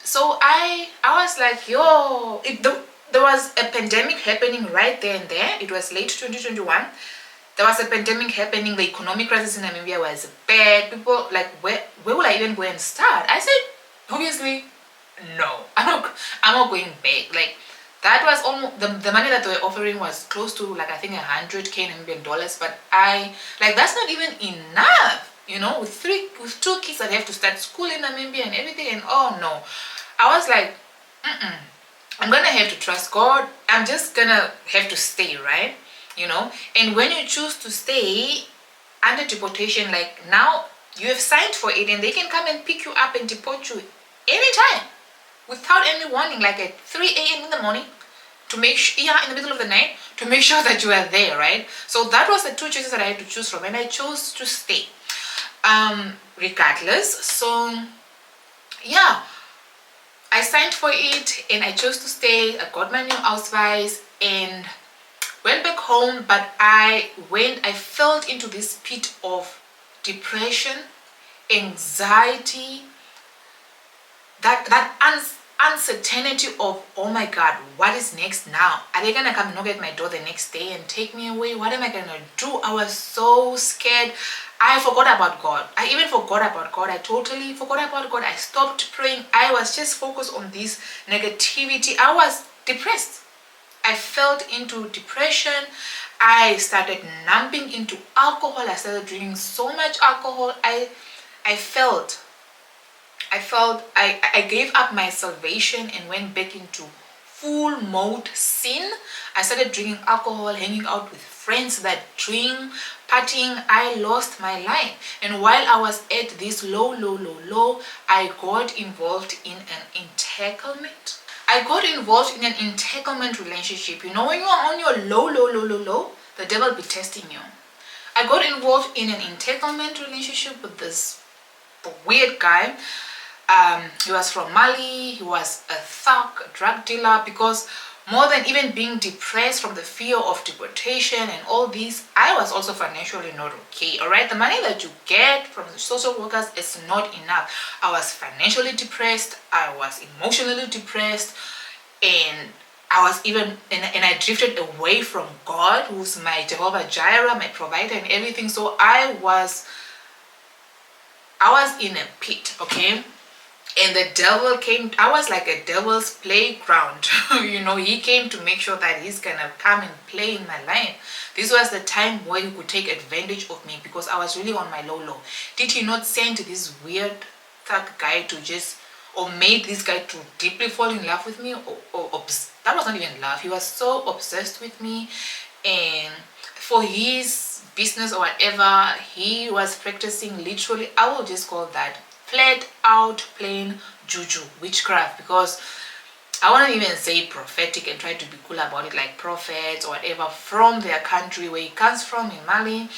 So I was like, yo, there was a pandemic happening right there and there. It was late 2021. There was a pandemic happening. The economic crisis in Namibia was bad. People like, where will I even go and start? I said, obviously, no. I'm not going back. Like, that was almost the money that they were offering was close to, like, I think 100K Namibian dollars. But that's not even enough, you know, with two kids that have to start school in Namibia and everything. And oh no, I was like, I'm gonna have to trust God. I'm just gonna have to stay, right? You know. And when you choose to stay under deportation, like, now you have signed for it, and they can come and pick you up and deport you anytime without any warning, like at 3 a.m. in the morning, to make sure, yeah, in the middle of the night, to make sure that you are there, right? So that was the two choices that I had to choose from, and I chose to stay regardless. So yeah, I signed for it and I chose to stay. I got my new ausweis and went back home. But I fell into this pit of depression, anxiety, that uncertainty of, oh my God, what is next now? Are they gonna come knock at my door the next day and take me away? What am I gonna do? I was so scared. I forgot about God. I even forgot about God. I totally forgot about God. I stopped praying. I was just focused on this negativity. I was depressed. I fell into depression. I started numbing into alcohol. I started drinking so much alcohol. I gave up my salvation and went back into full mode sin. I started drinking alcohol, hanging out with friends that drink, partying. I lost my life. And while I was at this low, I got involved in an entanglement. I got involved in an entanglement relationship. You know, when you are on your low, the devil be testing you. I got involved in an entanglement relationship with this weird guy. He was from Mali. He was a thug, a drug dealer. Because more than even being depressed from the fear of deportation and all these, I was also financially not okay. All right, the money that you get from the social workers is not enough. I was financially depressed. I was emotionally depressed, and I was even and I drifted away from God, who's my Jehovah Jireh, my provider and everything. So I was in a pit, okay? And the devil came. I was like a devil's playground. You know, he came to make sure that he's gonna come and play in my life. This was the time where he could take advantage of me, because I was really on my low. Did he not send this weird thug guy to just, or made this guy to deeply fall in love with me? Or that was not even love. He was so obsessed with me, and for his business or whatever, he was practicing, literally, I will just call that flat out plain juju, witchcraft. Because I won't even say prophetic and try to be cool about it, like prophets or whatever from their country where he comes from, in Mali.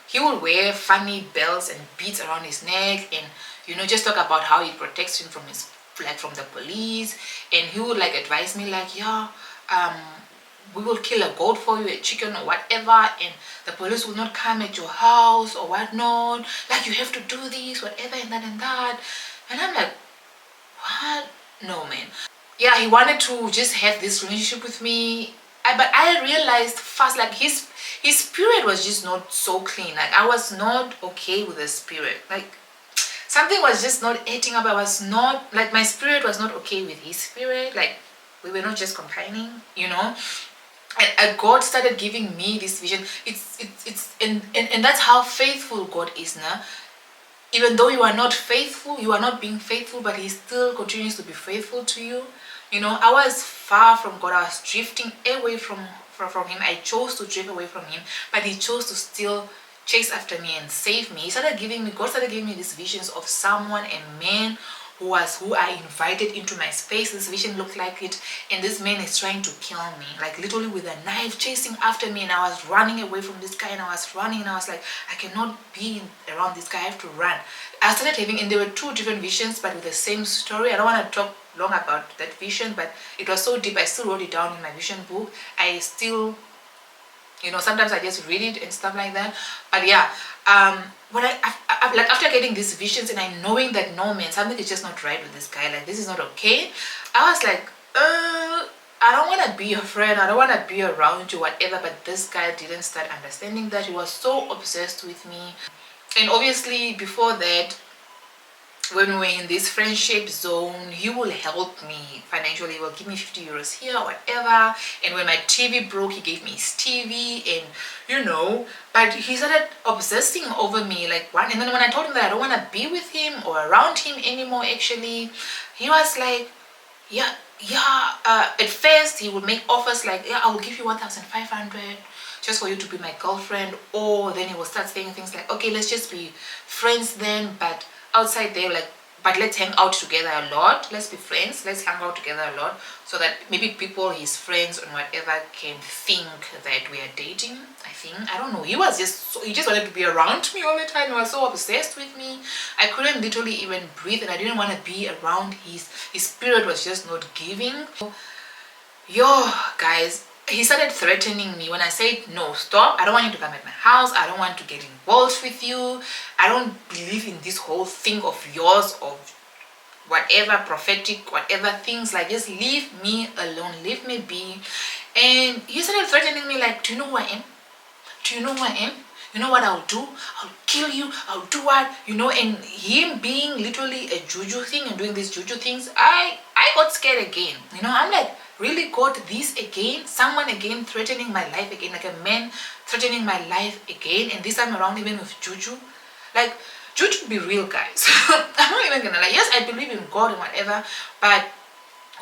He will wear funny bells and beads around his neck, and you know, just talk about how he protects him from from the police. And he would like advise me, like, yeah, we will kill a goat for you, a chicken or whatever, and the police will not come at your house or whatnot. Like, you have to do this, whatever, and that. And I'm like, what? No, man. Yeah, he wanted to just have this relationship with me. But I realized fast, like, his his spirit was just not so clean. Like I was not okay with the spirit. Like something was just not eating up. I was not, like, my spirit was not okay with his spirit. Like we were not just combining, you know. And God started giving me this vision. It's and that's how faithful God is now. Even though you are not faithful, you are not being faithful, but he still continues to be faithful to you. You know, I was far from God. I was drifting away from him. I chose to drift away from him, but he chose to still chase after me and save me. God started giving me these visions of someone, a man who I invited into my space. This vision looked like it, and this man is trying to kill me, like literally with a knife, chasing after me. And I was running away from this guy, and I was running, and I was like, I cannot be around this guy, I have to run. I started having, and there were two different visions but with the same story. I don't want to talk long about that vision, but it was so deep. I still wrote it down in my vision book. I still, you know, sometimes I just read it and stuff like that. But yeah, when I like, after getting these visions and I knowing that no, man, something is just not right with this guy, like this is not okay, I was like, I don't want to be your friend, I don't want to be around you, whatever. But this guy didn't start understanding that. He was so obsessed with me. And obviously before that, when we were in this friendship zone, he will help me financially. He will give me 50 euros here, whatever. And when my TV broke, he gave me his TV, and you know, but he started obsessing over me, like one. And then when I told him that I don't want to be with him or around him anymore, actually, he was like, yeah, at first he would make offers like, yeah, I will give you 1,500 just for you to be my girlfriend. Or then he will start saying things like, okay, let's just be friends then, but outside there, like, but let's hang out together a lot, let's be friends, let's hang out together a lot, so that maybe people, his friends and whatever, can think that we are dating. I don't know, he just wanted to be around me all the time. He was so obsessed with me. I couldn't literally even breathe, and I didn't want to be around his spirit was just not giving. Yo guys, he started threatening me when I said, no, stop, I don't want you to come at my house, I don't want to get involved with you, I don't believe in this whole thing of yours, of whatever prophetic, whatever things, like just leave me alone, leave me be. And he started threatening me like, do you know who I am? Do you know who I am? You know what I'll do? I'll kill you, I'll do what, you know. And him being literally a juju thing and doing these juju things, I got scared again, you know. I'm like, really, God, this again? Someone again threatening my life again, like a man threatening my life again, and this time around even with juju. Like, juju be real, guys. I'm not even gonna lie. Yes, I believe in God and whatever, but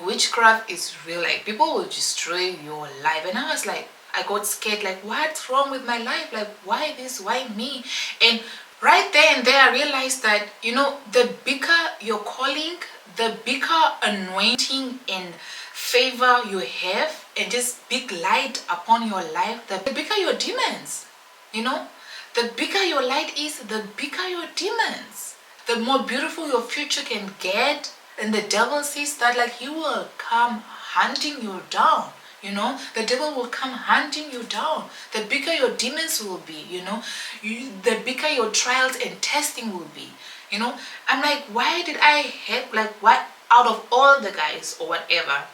witchcraft is real. Like, people will destroy your life. And I was like, I got scared, like, what's wrong with my life? Like, why this, why me? And right there and there I realized that, you know, the bigger your calling, the bigger anointing and favor you have, and just big light upon your life, the bigger your demons, you know. The bigger your light is, the bigger your demons, the more beautiful your future can get. And the devil sees that, like, he will come hunting you down, you know. The devil will come hunting you down. The bigger your demons will be, you know, the bigger your trials and testing will be, you know. I'm like, why did I have, like, what, out of all the guys or whatever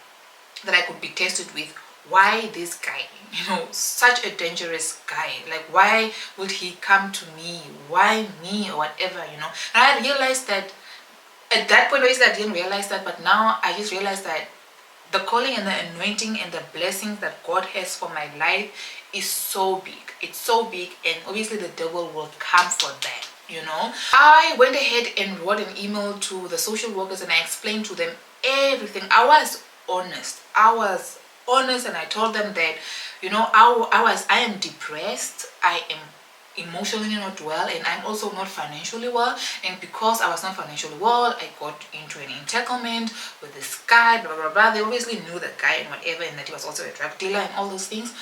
that I could be tested with, why this guy, you know, such a dangerous guy? Like, why would he come to me? Why me or whatever, you know? And I realized that at that point, obviously I didn't realize that, but now I just realized that the calling and the anointing and the blessings that God has for my life is so big. It's so big, and obviously the devil will come for that, you know. I went ahead and wrote an email to the social workers, and I explained to them everything. I was honest, and I told them that, you know, I am depressed, I am emotionally not well, and I'm also not financially well. And because I was not financially well, I got into an entanglement with this guy, blah blah blah. They obviously knew the guy and whatever, and that he was also a drug dealer and all those things.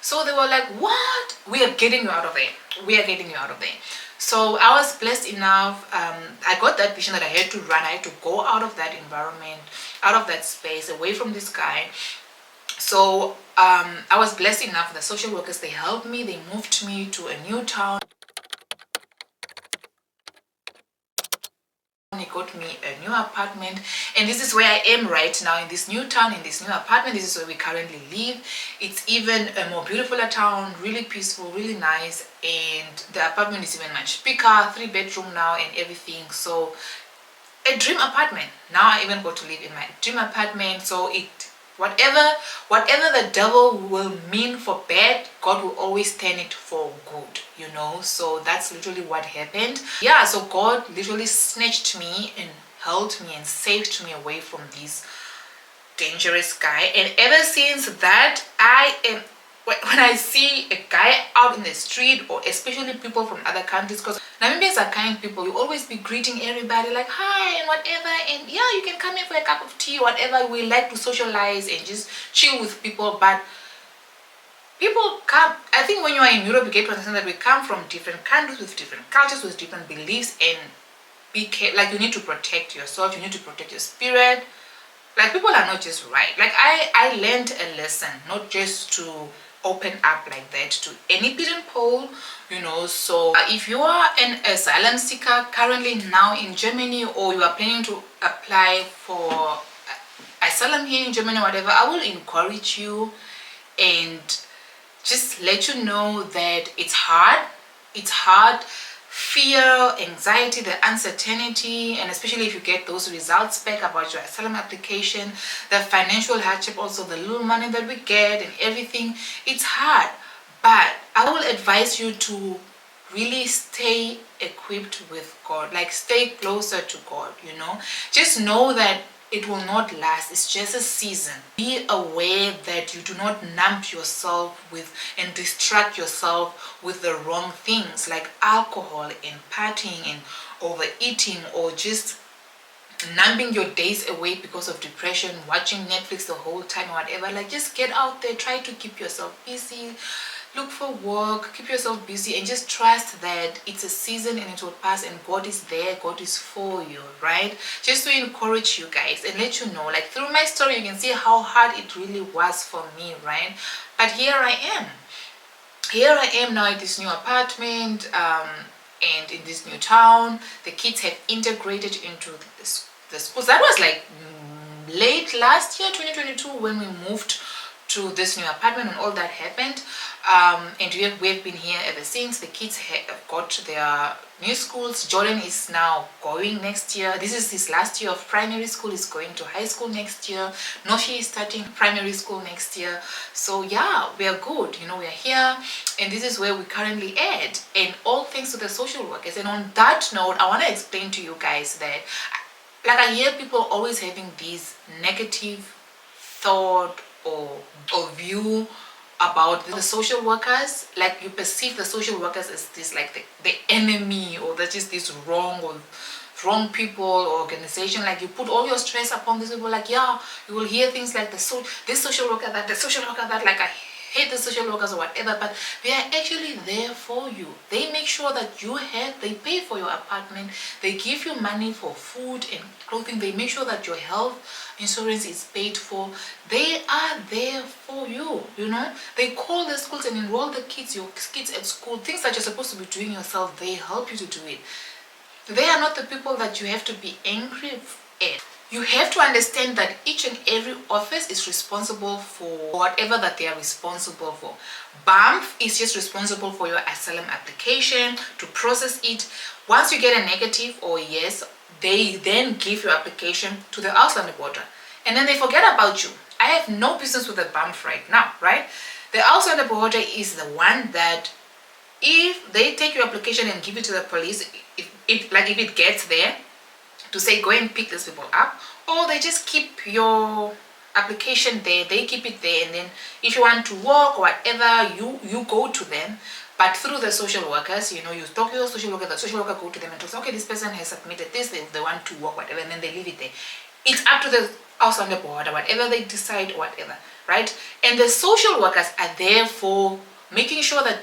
So they were like, what? We are getting you out of there, we are getting you out of there. So I was blessed enough. I got that vision that I had to run, I had to go out of that environment, out of that space, away from this guy. So I was blessed enough. The social workers, they helped me. They moved me to a new town He got me a new apartment, and this is where I am right now, in this new town, in this new apartment. This is where we currently live. It's even a more beautiful town, really peaceful, really nice, and the apartment is even much bigger, 3-bedroom now and everything. So a dream apartment. Now I even got to live in my dream apartment. So it, whatever the devil will mean for bad, God will always turn it for good, you know. So that's literally what happened. Yeah, so God literally snatched me and held me and saved me away from this dangerous guy. And ever since that, I am, when I see a guy out in the street, or especially people from other countries, because Namibians are kind people, you always be greeting everybody like hi and whatever, and yeah, you can come in for a cup of tea, whatever. We like to socialize and just chill with people. But people come, I think when you are in Europe, you get to understand that we come from different countries with different cultures, with different beliefs, and be careful. Like, you need to protect yourself, you need to protect your spirit. Like, people are not just right. Like, I learned a lesson, not just to open up like that to any pigeon pole, you know. So if you are an asylum seeker currently now in Germany, or you are planning to apply for asylum here in Germany, whatever, I will encourage you and just let you know that it's hard. It's hard. Fear, anxiety, the uncertainty, and especially if you get those results back about your asylum application, the financial hardship, also the little money that we get and everything, it's hard. But I will advise you to really stay equipped with God, like stay closer to God, you know. Just know that it will not last. It's just a season. Be aware that you do not numb yourself with and distract yourself with the wrong things like alcohol and partying and overeating, or just numbing your days away because of depression, watching Netflix the whole time or whatever. Like, just get out there, try to keep yourself busy, look for work, keep yourself busy, and just trust that it's a season and it will pass, and God is there, God is for you, right? Just to encourage you guys and let you know, like, through my story you can see how hard it really was for me, right? But here I am now at this new apartment, and in this new town. The kids have integrated into the schools. That was like late last year, 2022, when we moved to this new apartment and all that happened. And we've been here ever since. The kids have got their new schools. Jordan is now going next year. This is his last year of primary school. He's going to high school next year. Noshi is starting primary school next year. So yeah, we are good, you know. We are here, and this is where we currently at, and all thanks to the social workers. And on that note, I want to explain to you guys that, like, I hear people always having these negative thought or view about the social workers. Like, you perceive the social workers as this, like, the enemy, or they're just this wrong people or organization. Like, you put all your stress upon these people. Like, yeah, you will hear things like this social worker that, the social worker that, like, I hate the social workers or whatever. But they are actually there for you. They make sure that they pay for your apartment, they give you money for food and clothing, they make sure that your health insurance is paid for. They are there for you, you know. They call the schools and enroll your kids at school. Things that you're supposed to be doing yourself, they help you to do it. They are not the people that you have to be angry at. You have to understand that each and every office is responsible for whatever that they are responsible for. BAMF is just responsible for your asylum application, to process it. Once you get a negative or yes, they then give your application to the Ausländer border, and then they forget about you. I have no business with the BAMF right now, right? The Ausländer border is the one that, if they take your application and give it to the police, if it gets there, to say go and pick these people up, or they just keep your application there, they keep it there, and then if you want to work or whatever, you go to them. But through the social workers, you know, you talk to your social worker, the social worker go to them and talk, okay, this person has submitted this, they want to work, whatever, and then they leave it there. It's up to the house on the border, whatever they decide, whatever, right? And the social workers are there for making sure that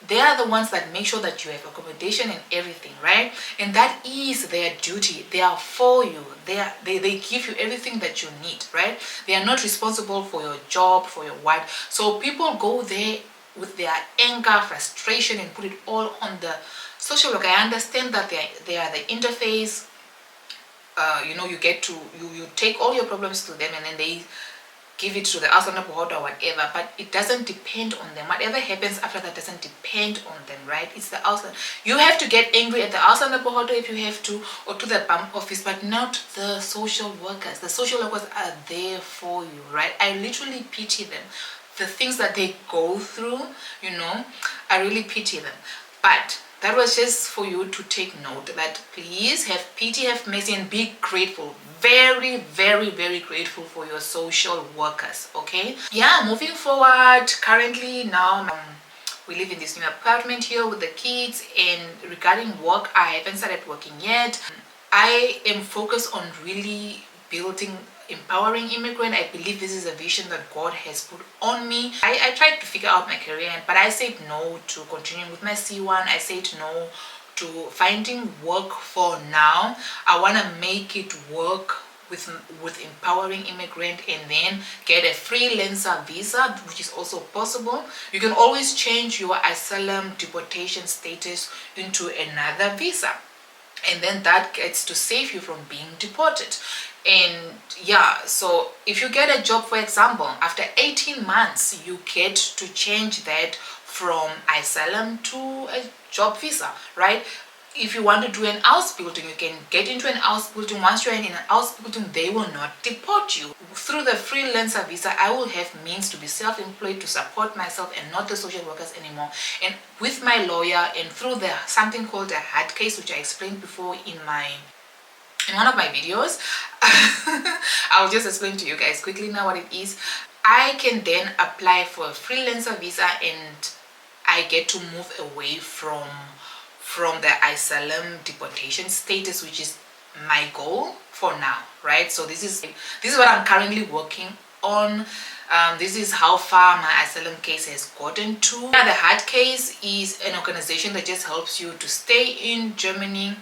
they are the ones that make sure that you have accommodation and everything, right? And that is their duty. They are for you. They give you everything that you need, right? They are not responsible for your job, for your wife. So people go there with their anger, frustration, and put it all on the social worker. I understand that they are the interface you take all your problems to them, and then they give it to the Asylum or whatever, but it doesn't depend on them. Whatever happens after that doesn't depend on them, right? It's the Asylum. You have to get angry at the Asylum if you have to, or to the BAM office, but not the social workers. The social workers are there for you, right? I literally pity them. The things that they go through, I really pity them. But that was just for you to take note that please have pity, have mercy, and be grateful. Very, very, very grateful for your social workers. Okay, yeah, moving forward, currently now we live in this new apartment here with the kids, and regarding work, I haven't started working yet. I am focused on really building empowering immigrant. I believe this is a vision that God has put on me. I tried to figure out my career, but I said no to continuing with my C1. I said no to finding work for now. I want to make it work with empowering immigrant, and then get a freelancer visa, which is also possible. You can always change your asylum deportation status into another visa, and then that gets to save you from being deported. And yeah, so if you get a job, for example, after 18 months you get to change that from asylum to a job visa, right? If you want to do an house building, you can get into an house building. Once you're in an house building, they will not deport you. Through the freelancer visa, I will have means to be self-employed, to support myself, and not the social workers anymore. And with my lawyer, and through the something called a hard case, which I explained before in one of my videos, I'll just explain to you guys quickly now what it is. I can then apply for a freelancer visa, and I get to move away from the asylum deportation status, which is my goal for now, right? So this is what I'm currently working on. This is how far my asylum case has gotten to. The hard case is an organization that just helps you to stay in Germany.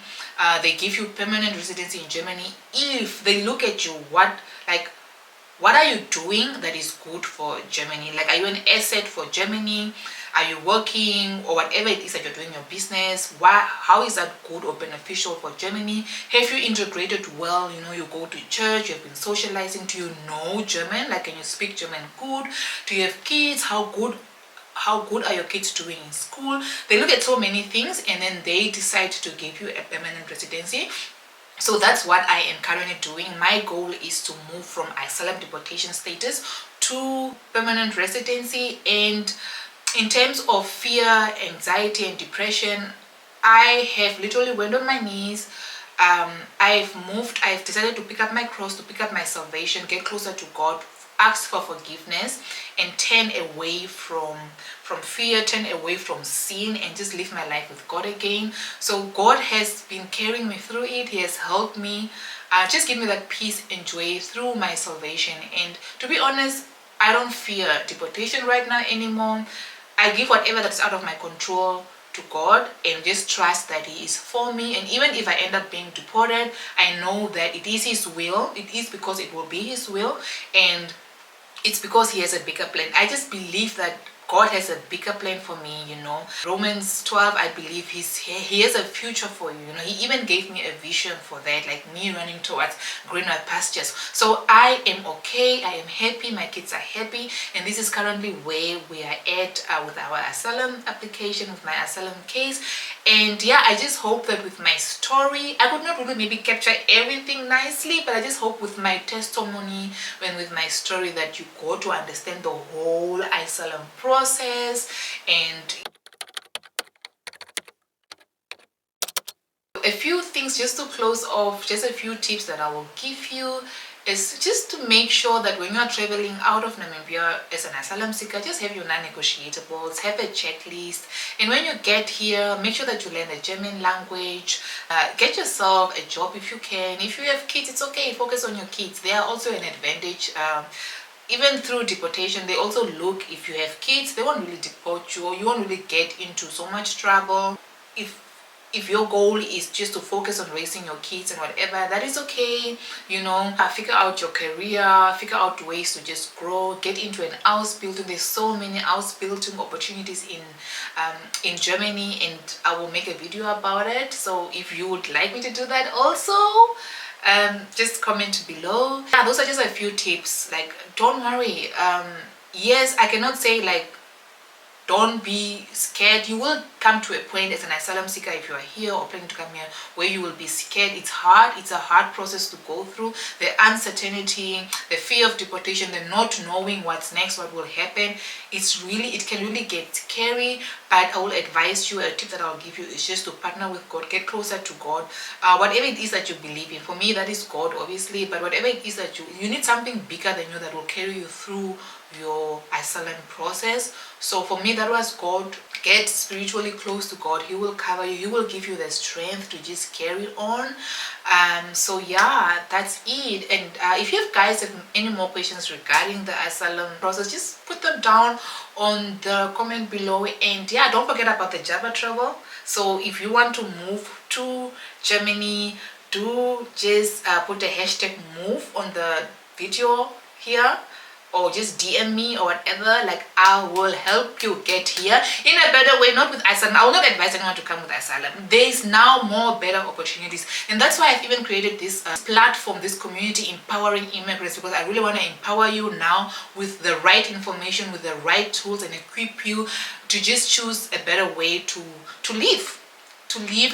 They give you permanent residency in Germany if they look at you. What are you doing that is good for Germany? Like, are you an asset for Germany? Are you working, or whatever it is that you're doing your business? How is that good or beneficial for Germany? Have you integrated well? You go to church, you've been socializing. Do you know German? Like, can you speak German good? Do you have kids? How good are your kids doing in school? They look at so many things, and then they decide to give you a permanent residency. So that's what I am currently doing. My goal is to move from asylum deportation status to permanent residency. And in terms of fear, anxiety, and depression, I have literally went on my knees. I've decided to pick up my cross, to pick up my salvation, get closer to God, ask for forgiveness, and turn away from fear, turn away from sin, and just live my life with God again. So God has been carrying me through it. He has helped me just give me that peace and joy through my salvation. And to be honest, I don't fear deportation right now anymore. I give whatever that's out of my control to God, and just trust that He is for me. And even if I end up being deported, I know that it is His will. It is because it will be His will, and it's because He has a bigger plan. I just believe that God has a bigger plan for me. Romans 12, I believe He has a future for you. He even gave me a vision for that, like me running towards greener pastures. So I am okay, I am happy, my kids are happy, and this is currently where we are at with our asylum application, with my asylum case. And yeah, I just hope that with my story, I could not really maybe capture everything nicely, but I just hope with my testimony and with my story that you go to understand the whole asylum process. And a few things just to close off, just a few tips that I will give you is just to make sure that when you are traveling out of Namibia as an asylum seeker, just have your non-negotiables, have a checklist, and when you get here, make sure that you learn the German language, get yourself a job if you can. If you have kids, it's okay, focus on your kids. They are also an advantage. Even through deportation, they also look, if you have kids, they won't really deport you, or you won't really get into so much trouble. If your goal is just to focus on raising your kids and whatever, that is okay. Figure out your career, figure out ways to just grow, get into an house building. There's so many house building opportunities in Germany, and I will make a video about it. So if you would like me to do that also, just comment below. Yeah, those are just a few tips. Like, don't worry. Yes, I cannot say like don't be scared. You will come to a point as an asylum seeker, if you are here or planning to come here, where you will be scared. It's hard. It's a hard process to go through. The uncertainty, the fear of deportation, the not knowing what's next, what will happen. It can really get scary. But I will advise you, a tip that I'll give you is just to partner with God, get closer to God. Whatever it is that you believe in, for me that is God, obviously, but whatever it is that you need something bigger than you that will carry you through your asylum process. So for me, that was God. Get spiritually close to God. He will cover you. He will give you the strength to just carry on. So yeah, that's it. And if you guys have any more questions regarding the asylum process, just put them down on the comment below. And yeah, don't forget about the Japa.Travel. So if you want to move to Germany, do just put a hashtag move on the video here, or just DM me or whatever. Like, I will help you get here in a better way. Not with asylum. I will not advise anyone to come with asylum. There is now more better opportunities, and that's why I've even created this platform, this community, empowering immigrants, because I really want to empower you now with the right information, with the right tools, and equip you to just choose a better way to live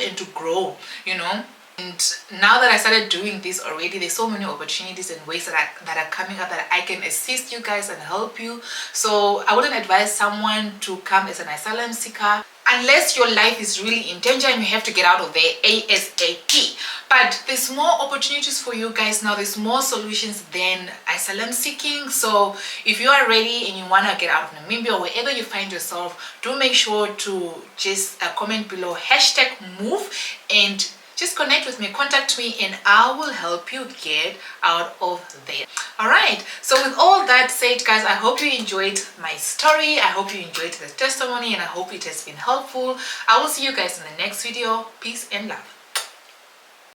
and to grow, you know. And now that I started doing this already, there's so many opportunities and ways that are coming up that I can assist you guys and help you. So I wouldn't advise someone to come as an asylum seeker unless your life is really in danger and you have to get out of there ASAP. But there's more opportunities for you guys now. There's more solutions than asylum seeking. So if you are ready and you want to get out of Namibia or wherever you find yourself, do make sure to just comment below hashtag move and just connect with me, contact me, and I will help you get out of there. All right, so with all that said, guys, I hope you enjoyed my story. I hope you enjoyed the testimony, and I hope it has been helpful. I will see you guys in the next video. Peace and love.